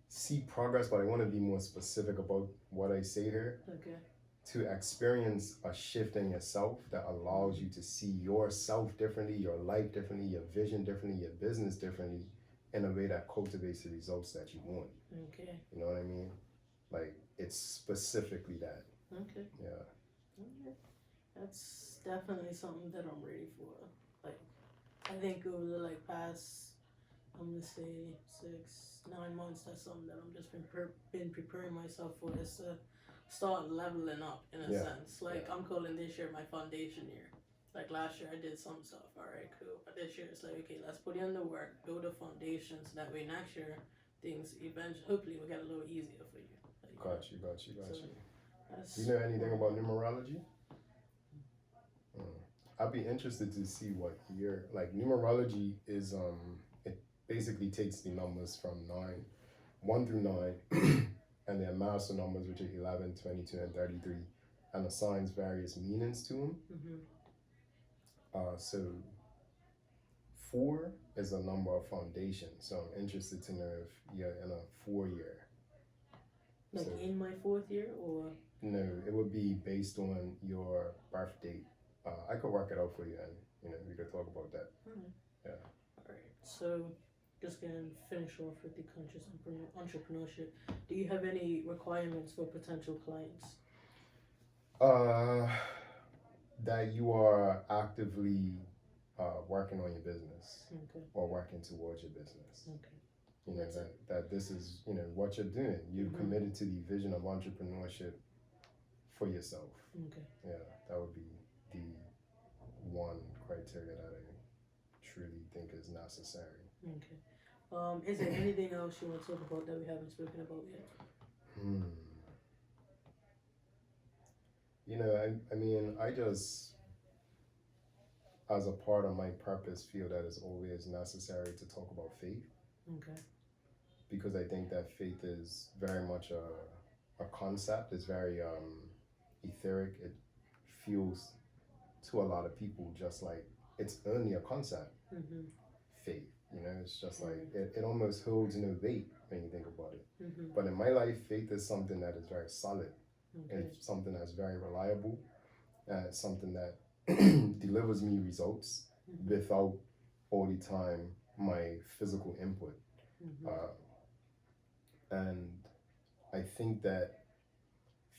See progress, but I want to be more specific about what I say here. Okay. To experience a shift in yourself that allows you to see yourself differently, your life differently, your vision differently, your business differently, in a way that cultivates the results that you want. Okay. You know what I mean? Like, it's specifically that. Okay. Yeah. Okay. That's definitely something that I'm ready for. Like, I think over the past, I'm gonna say 6-9 months, that's something that I'm just been preparing myself for, is to start leveling up in a sense. Like, I'm calling this year my foundation year. Like last year I did some stuff, alright, cool. But this year it's like, okay, let's put in the work, build a foundation, so that way next year things eventually, hopefully, will get a little easier for you. Like, Got you. So Do you know anything about numerology? I'd be interested to see what year, like numerology is, it basically takes the numbers from 1 through 9, and their master numbers, which are 11, 22, and 33, and assigns various meanings to them. So 4 is a number of foundation. So I'm interested to know if you're in a 4-year. Like so, in my 4th year, or? No, it would be based on your birth date. I could work it out for you, and we could talk about that. Yeah. All right. So, just gonna finish off with the conscious entrepreneurship. Do you have any requirements for potential clients? That you are actively working on your business, or working towards your business. You know that this is what you're doing. You've committed to the vision of entrepreneurship for yourself. Yeah, that would be the one criteria that I truly think is necessary. Is there anything else you want to talk about that we haven't spoken about yet? I mean, I just, as a part of my purpose, feel that it's always necessary to talk about faith. Because I think that faith is very much a concept. It's very etheric. It feels to a lot of people just like it's only a concept. Faith, it's just like it almost holds no weight when you think about it. But in my life, faith is something that is very solid. It's something that's very reliable. It's something that delivers me results without all the time my physical input. And I think that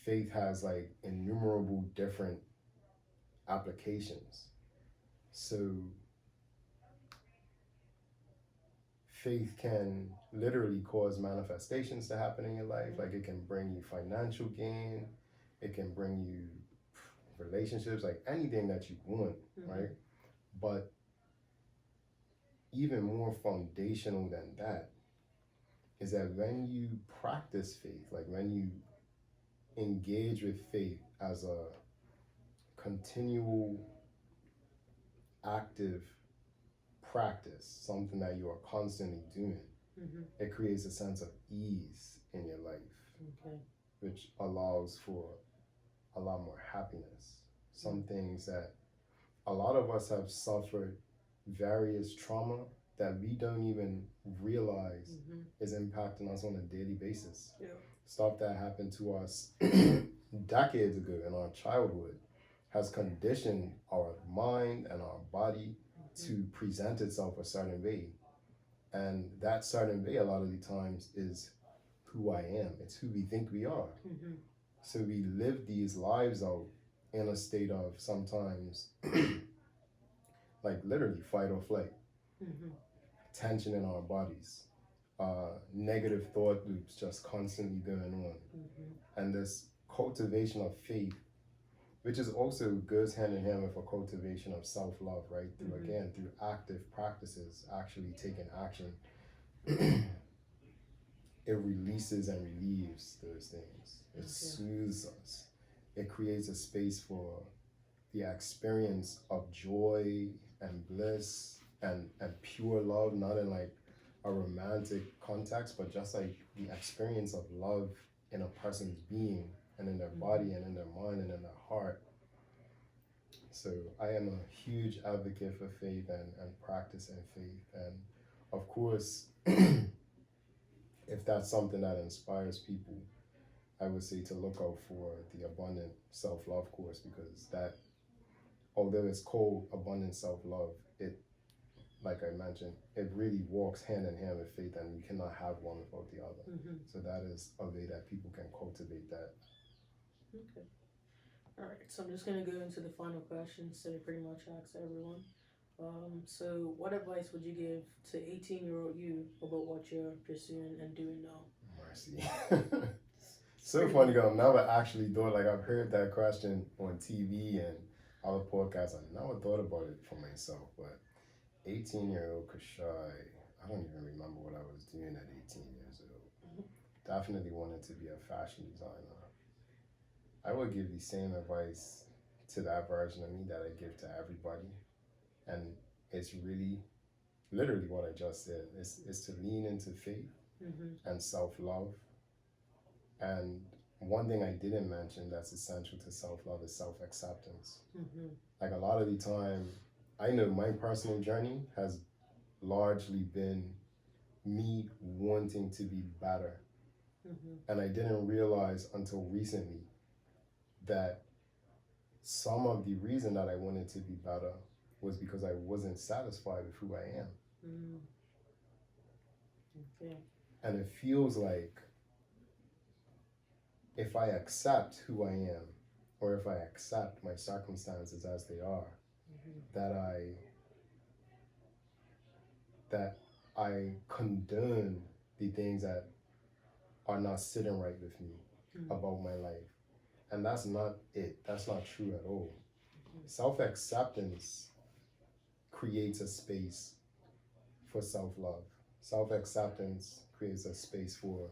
faith has like innumerable different applications. So faith can literally cause manifestations to happen in your life. Like it can bring you financial gain, it can bring you relationships, like anything that you want, right? But even more foundational than that is that when you practice faith, like when you engage with faith as a continual active practice, something that you are constantly doing, it creates a sense of ease in your life, which allows for a lot more happiness. Some things that a lot of us have suffered various trauma that we don't even realize is impacting us on a daily basis. Stuff that happened to us decades ago in our childhood has conditioned our mind and our body to present itself a certain way. And that certain way, a lot of the times, is who I am. It's who we think we are. So we live these lives out in a state of sometimes, like literally fight or flight, tension in our bodies, negative thought loops just constantly going on. And this cultivation of faith, which is also goes hand in hand with a cultivation of self-love, right? Through again, through active practices, actually taking action, it releases and relieves those things. It soothes us. It creates a space for the experience of joy and bliss and pure love, not in like a romantic context, but just like the experience of love in a person's being and in their body and in their mind and in their heart. So I am a huge advocate for faith and practicing faith. And of course, if that's something that inspires people, I would say to look out for the Abundant Self-Love course, because that, although it's called Abundant Self-Love, it, like I mentioned, it really walks hand in hand with faith, and you cannot have one without the other. So that is a way that people can cultivate that. Okay. All right. So I'm just gonna go into the final questions that I pretty much asked everyone. So what advice would you give to 18-year-old you about what you're pursuing and doing now? Mercy. So funny, because I've never actually thought, like, I've heard that question on TV and other podcasts. I never thought about it for myself, but 18-year-old Kushai, I don't even remember what I was doing at 18 years old. Definitely wanted to be a fashion designer. I would give the same advice to that version of me that I give to everybody. And it's really, literally what I just said. It's to lean into faith and self-love. And one thing I didn't mention that's essential to self-love is self-acceptance. Like a lot of the time, I know my personal journey has largely been me wanting to be better. And I didn't realize until recently that some of the reason that I wanted to be better was because I wasn't satisfied with who I am. Okay. And it feels like if I accept who I am, or if I accept my circumstances as they are, that I condone the things that are not sitting right with me about my life. And that's not it. That's not true at all. Self-acceptance creates a space for self-love. Self-acceptance creates a space for,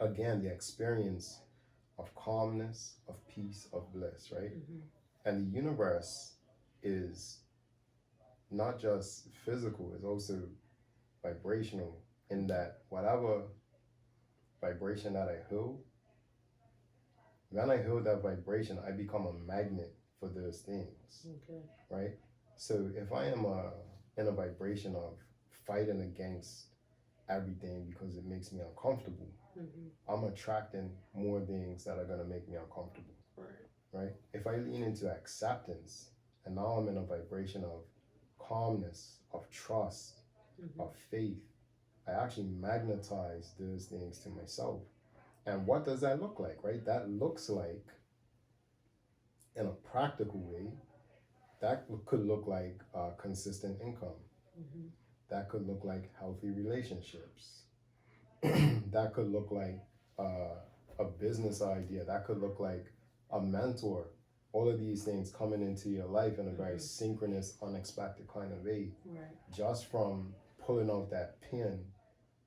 again, the experience of calmness, of peace, of bliss, right? And the universe is not just physical, it's also vibrational, in that whatever vibration that I hold, when I hold that vibration, I become a magnet for those things, right? So if I am in a vibration of fighting against everything because it makes me uncomfortable, I'm attracting more things that are going to make me uncomfortable, right? If I lean into acceptance, and now I'm in a vibration of calmness, of trust, of faith, I actually magnetize those things to myself. And what does that look like, right? That looks like, in a practical way, that could look like consistent income. That could look like healthy relationships. That could look like a business idea. That could look like a mentor. All of these things coming into your life in a very synchronous, unexpected kind of way. Just from pulling out that pin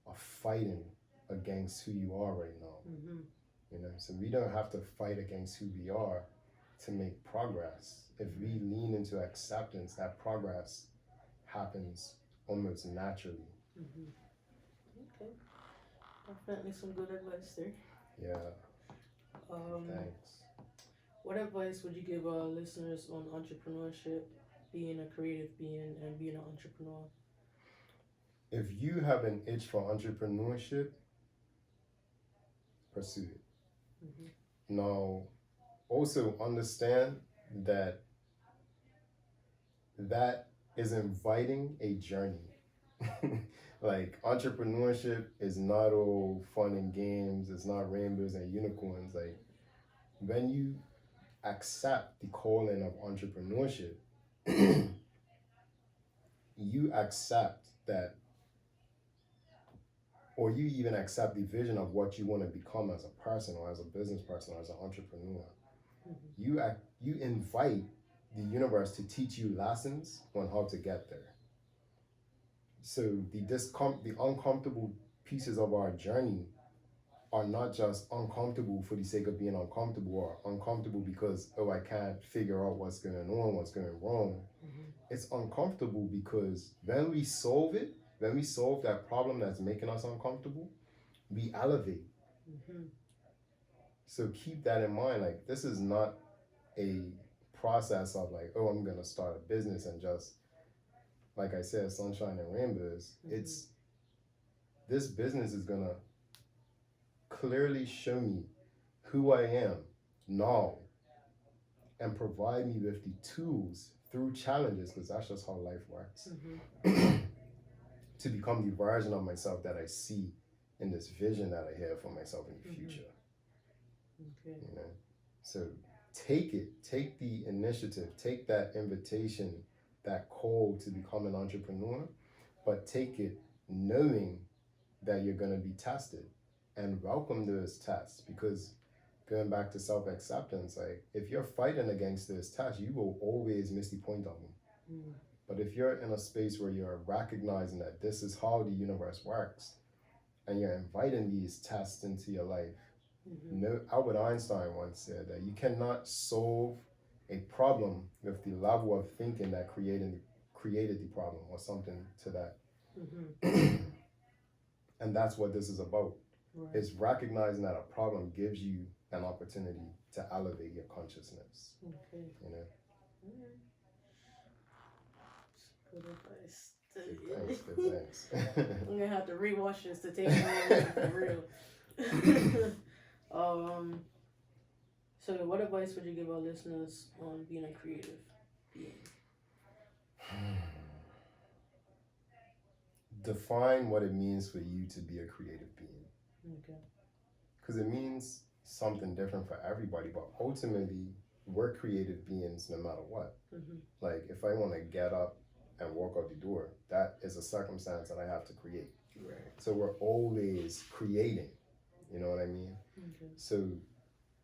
of fighting against who you are right now. You know, so we don't have to fight against who we are to make progress. If we lean into acceptance, that progress happens almost naturally. Okay. Definitely some good advice there. Yeah. Thanks. What advice would you give our listeners on entrepreneurship, being a creative being, and being an entrepreneur? If you have an itch for entrepreneurship, pursue it. Now, also understand that that is inviting a journey. Like, entrepreneurship is not all fun and games, it's not rainbows and unicorns. Like, when you accept the calling of entrepreneurship, you accept that or you even accept the vision of what you want to become as a person or as a business person or as an entrepreneur, you invite the universe to teach you lessons on how to get there. So the uncomfortable pieces of our journey are not just uncomfortable for the sake of being uncomfortable or uncomfortable because, oh, I can't figure out what's going on, what's going wrong. It's uncomfortable because when we solve it, when we solve that problem that's making us uncomfortable, we elevate. So keep that in mind. Like, this is not a process of like, oh, I'm going to start a business and just, like I said, sunshine and rainbows. It's, this business is going to clearly show me who I am now and provide me with the tools through challenges, because that's just how life works, to become the version of myself that I see in this vision that I have for myself in the future. You know, so take the initiative, take that invitation, that call to become an entrepreneur, but take it knowing that you're going to be tested, and welcome those tests, because going back to self-acceptance, like, if you're fighting against those tests, you will always miss the point of them. But if you're in a space where you're recognizing that this is how the universe works, and you're inviting these tests into your life, Albert Einstein once said that you cannot solve a problem with the level of thinking that created the problem, or something to that. And that's what this is about. It's recognizing that a problem gives you an opportunity to elevate your consciousness. You know. Good advice. Thanks. I'm gonna have to rewatch this to take it for real. So what advice would you give our listeners on being a creative being? Define what it means for you to be a creative being. Because it means something different for everybody, but ultimately we're creative beings no matter what. Like, if I want to get up and walk out the door, that is a circumstance that I have to create. So we're always creating, you know what I mean? So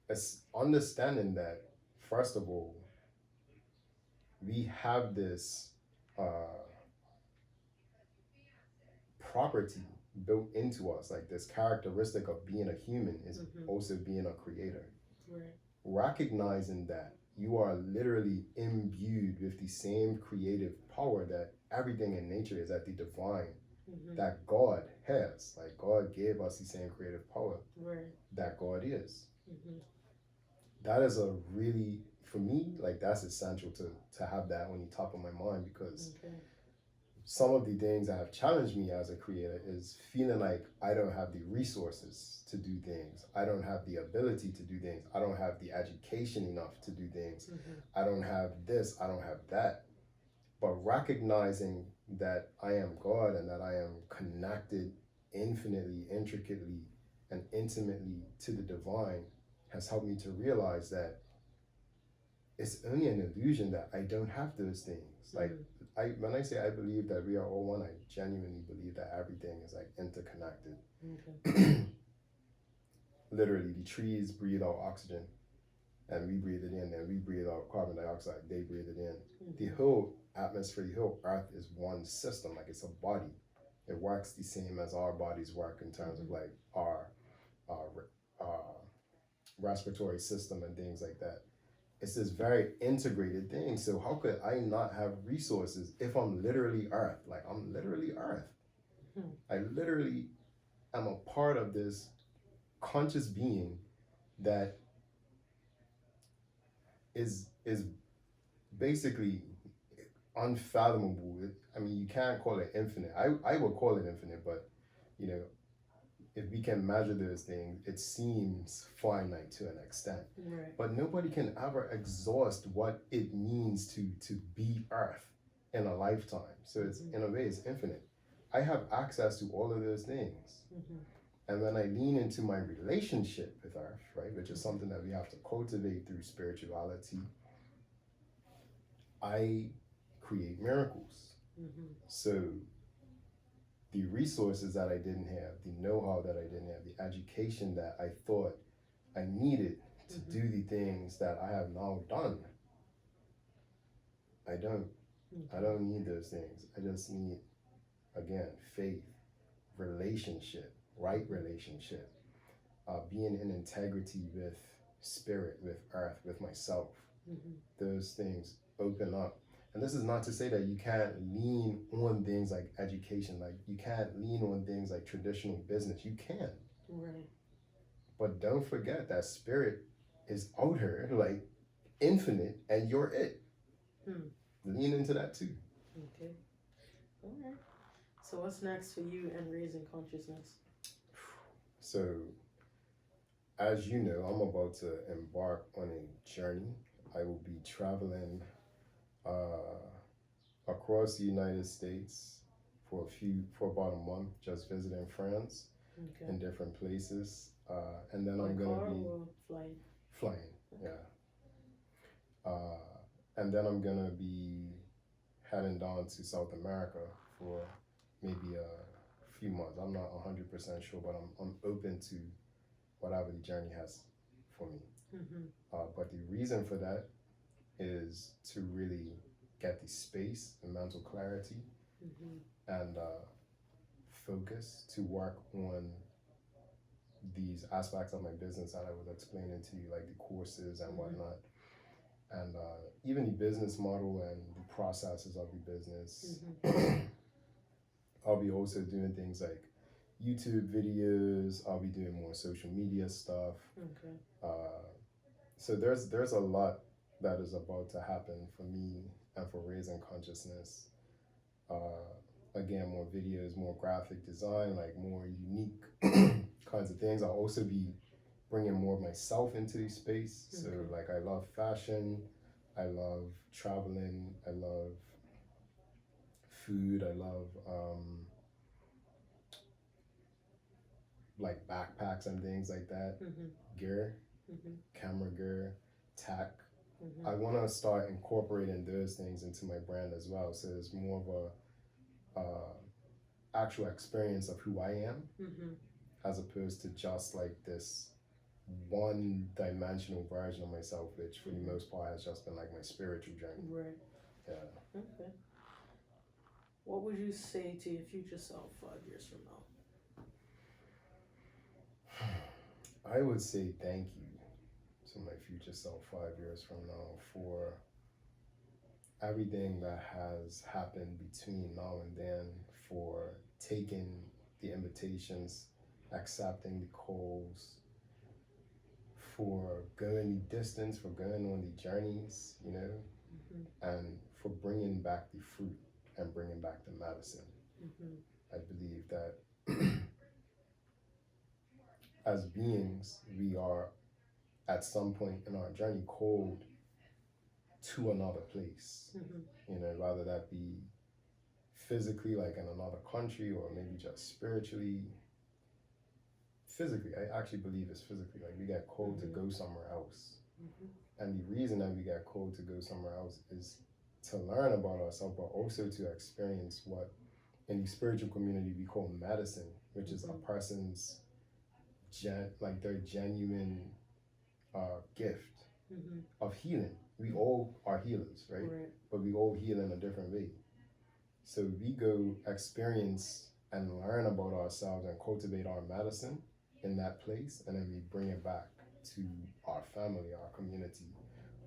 it's understanding that, first of all, we have this property built into us, like this characteristic of being a human is also being a creator. Recognizing that you are literally imbued with the same creative power that everything in nature is, at the divine, that God has. Like, God gave us the same creative power that God is. That is a really, for me, like, that's essential to have that on the top of my mind, because some of the things that have challenged me as a creator is feeling like I don't have the resources to do things. I don't have the ability to do things. I don't have the education enough to do things. I don't have this, I don't have that. But recognizing that I am God and that I am connected infinitely, intricately, and intimately to the divine has helped me to realize that it's only an illusion that I don't have those things. Like, when I say I believe that we are all one, I genuinely believe that everything is like interconnected. Literally, the trees breathe out oxygen and we breathe it in, and we breathe out carbon dioxide, they breathe it in. The whole atmosphere, the whole earth is one system, like it's a body. It works the same as our bodies work in terms of like our respiratory system and things like that. It's this very integrated thing. So how could I not have resources if I'm literally earth? Like, I'm literally earth. I literally am a part of this conscious being that is basically unfathomable. I mean, you can't call it infinite. I will call it infinite, but you know, if we can measure those things, it seems finite to an extent. But nobody can ever exhaust what it means to be earth in a lifetime. So it's, in a way, it's infinite. I have access to all of those things. And when I lean into my relationship with earth, right, which is something that we have to cultivate through spirituality, I create miracles. So the resources that I didn't have, the know-how that I didn't have, the education that I thought I needed to do the things that I have now done. I don't need those things. I just need, again, faith, relationship, right relationship, being in integrity with spirit, with earth, with myself. Those things open up. And this is not to say that you can't lean on things like education, like you can't lean on things like traditional business. You can. Right. But don't forget that spirit is out here, like infinite, and you're it. Lean into that too. Okay. All right. So what's next for you and raising consciousness? So, as you know, I'm about to embark on a journey. I will be traveling across the United States for about a month, just visiting friends in different places, and then I'm gonna be flying. Yeah. And then I'm gonna be heading down to South America for maybe a few months. I'm not 100% sure, but I'm open to whatever the journey has for me. But the reason for that is to really get the space and mental clarity and focus to work on these aspects of my business that I was explaining to you, like the courses and whatnot, and even the business model and the processes of the business. I'll be also doing things like YouTube videos. I'll be doing more social media stuff. So there's a lot that is about to happen for me and for raising consciousness. Again, more videos, more graphic design, like more unique kinds of things. I'll also be bringing more of myself into the space. So like I love fashion, I love traveling, I love food, I love like backpacks and things like that, gear, camera gear, tech. I want to start incorporating those things into my brand as well. So it's more of a actual experience of who I am, as opposed to just like this one-dimensional version of myself, which for the most part has just been like my spiritual journey. Right. Yeah. Okay. What would you say to your future self 5 years from now? I would say thank you to my future self 5 years from now for everything that has happened between now and then, for taking the invitations, accepting the calls, for going the distance, for going on the journeys, you know, and for bringing back the fruit and bringing back the medicine. I believe that as beings, we are at some point in our journey called to another place, you know, whether that be physically, like in another country, or maybe just spiritually. Physically, I actually believe it's physically, like we get called to go somewhere else. And the reason that we get called to go somewhere else is to learn about ourselves, but also to experience what in the spiritual community we call medicine, which is a person's their genuine gift of healing. We all are healers, right? But we all heal in a different way. So we go experience and learn about ourselves and cultivate our medicine in that place, and then we bring it back to our family, our community,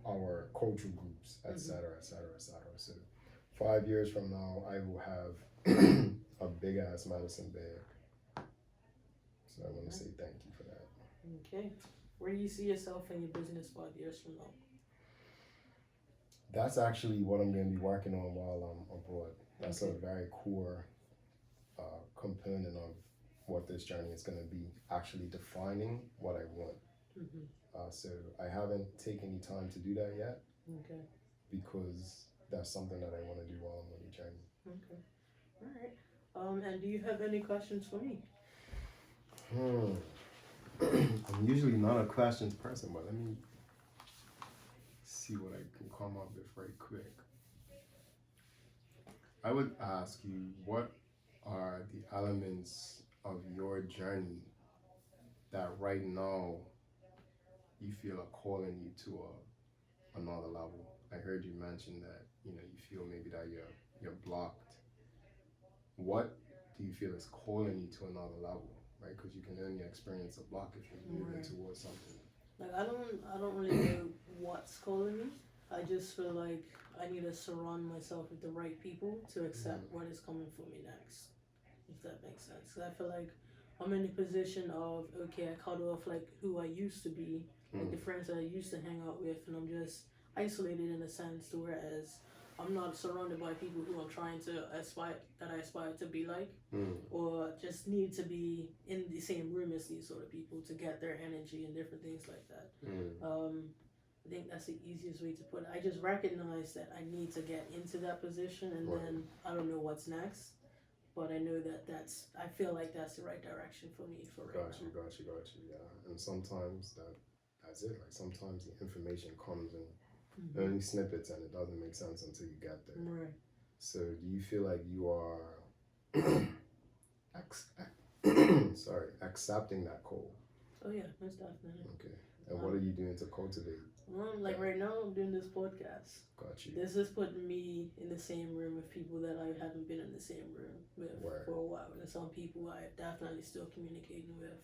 our cultural groups, etc., etc., etc. So 5 years from now, I will have a big ass medicine bag. So I want to say thank you for that. Okay. Where do you see yourself in your business 5 years from now? That's actually what I'm going to be working on while I'm abroad. That's a very core component of what this journey is going to be, actually defining what I want. So I haven't taken any time to do that yet, because that's something that I want to do while I'm on the journey. All right. And do you have any questions for me? I'm usually not a questions person, but let me see what I can come up with right quick. I would ask you, what are the elements of your journey that right now you feel are calling you to another level? I heard you mention that you feel maybe that you're blocked. What do you feel is calling you to another level, right? Because you can only experience a block if you're moving towards something. Like I don't really know what's calling me. I just feel like I need to surround myself with the right people to accept what is coming for me next. If that makes sense. 'Cause I feel like I'm in a position of okay, I cut off like who I used to be, like the friends that I used to hang out with, and I'm just isolated in a sense. To whereas I'm not surrounded by people who I'm trying to aspire to be like, or just need to be in the same room as these sort of people to get their energy and different things like that. I think that's the easiest way to put it. I just recognize that I need to get into that position, and then I don't know what's next. But I know I feel like that's the right direction for me for right now. Got you. Yeah, and sometimes that's it. Like sometimes the information comes in only snippets, and it doesn't make sense until you get there. Right. So, do you feel like you are, accepting that call? Oh yeah, most definitely. Okay. And what are you doing to cultivate? Well, like right now, I'm doing this podcast. Got you. This is putting me in the same room with people that I haven't been in the same room with for a while. And some people I definitely still communicating with.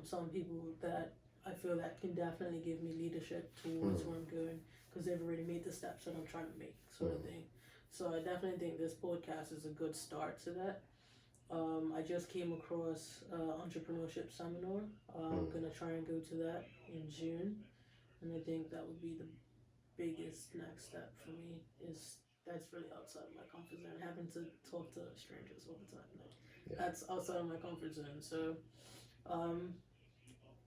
Some people that I feel that can definitely give me leadership towards where I'm going because they've already made the steps that I'm trying to make, sort of thing. So I definitely think this podcast is a good start to that. I just came across entrepreneurship seminar. I'm gonna try and go to that in June, and I think that would be the biggest next step for me. That's really outside of my comfort zone. Having to talk to strangers all the time, that's outside of my comfort zone. So,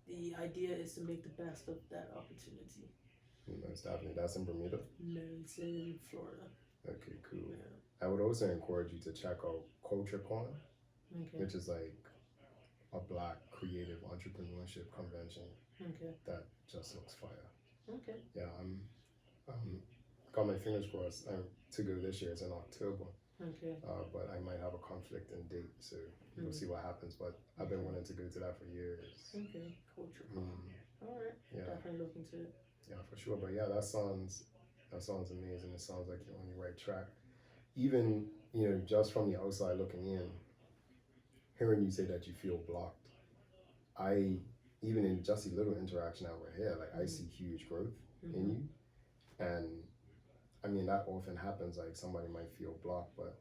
the idea is to make the best of that opportunity. Most definitely. That's in Bermuda? No, it's in Florida. Okay, cool. Yeah. I would also encourage you to check out CultureCon, which is like a Black creative entrepreneurship convention. That just looks fire. Yeah, I'm got my fingers crossed to go this year. It's in October. But I might have a conflict in date, so we'll see what happens. But I've been wanting to go to that for years. CultureCon. All right. Yeah. Definitely look into it. Yeah, for sure. But yeah, that sounds amazing. It sounds like you're on the right track. Even just from the outside looking in, hearing you say that you feel blocked, even in just a little interaction over here, like I see huge growth in you, and I mean that often happens. Like somebody might feel blocked, but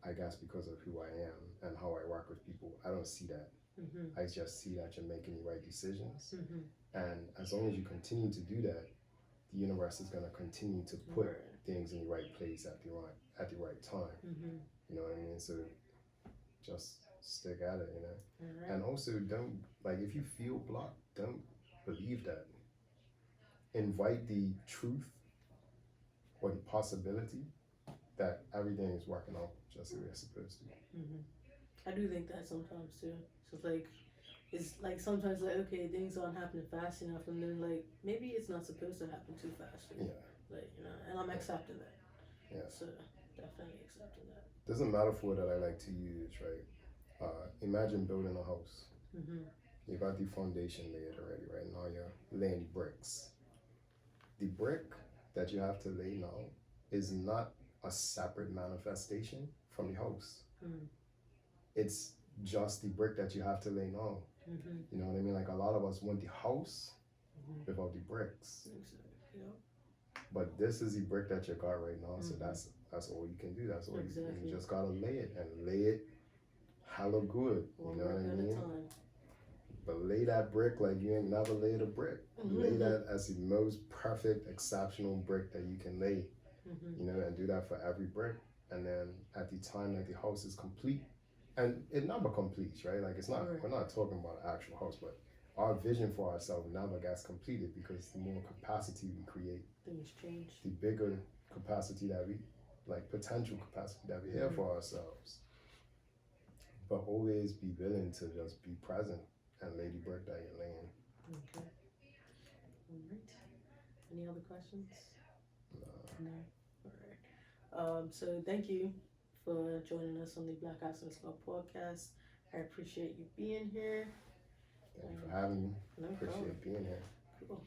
I guess because of who I am and how I work with people, I don't see that. I just see that you're making the right decisions, and as long as you continue to do that, the universe is going to continue to put things in the right place at the right time. You know what I mean? So just stick at it, and also don't, like, if you feel blocked, don't believe that. Invite the truth or the possibility that everything is working out just the way it's supposed to. I do think that sometimes too. So it's like sometimes like okay, things aren't happening fast enough, and then like maybe it's not supposed to happen too fast. Like and I'm accepting that. Yeah. So definitely accepting that. There's a metaphor that I like to use, right? Imagine building a house. You got the foundation laid already, right? Now you're laying the bricks. The brick that you have to lay now is not a separate manifestation from the house. It's just the brick that you have to lay now. You know what I mean? Like a lot of us want the house without the bricks. But this is the brick that you got right now, so that's all you can do. That's all you just gotta lay it, and lay it hella good. You know what I mean? But lay that brick like you ain't never laid a brick. Lay that as the most perfect, exceptional brick that you can lay. And do that for every brick. And then at the time that the house is complete, and it never completes, right? Like it's not, we're not talking about an actual house, but our vision for ourselves never gets completed because the more capacity we create, things change. The bigger capacity that we, like potential capacity that we have for ourselves. But always be willing to just be present and lay the brick that you're laying. Okay. All right. Any other questions? No. All right. So thank you for joining us on the Black House and Skull podcast. I appreciate you being here. Thank you for having me. No problem. Appreciate being here. Cool.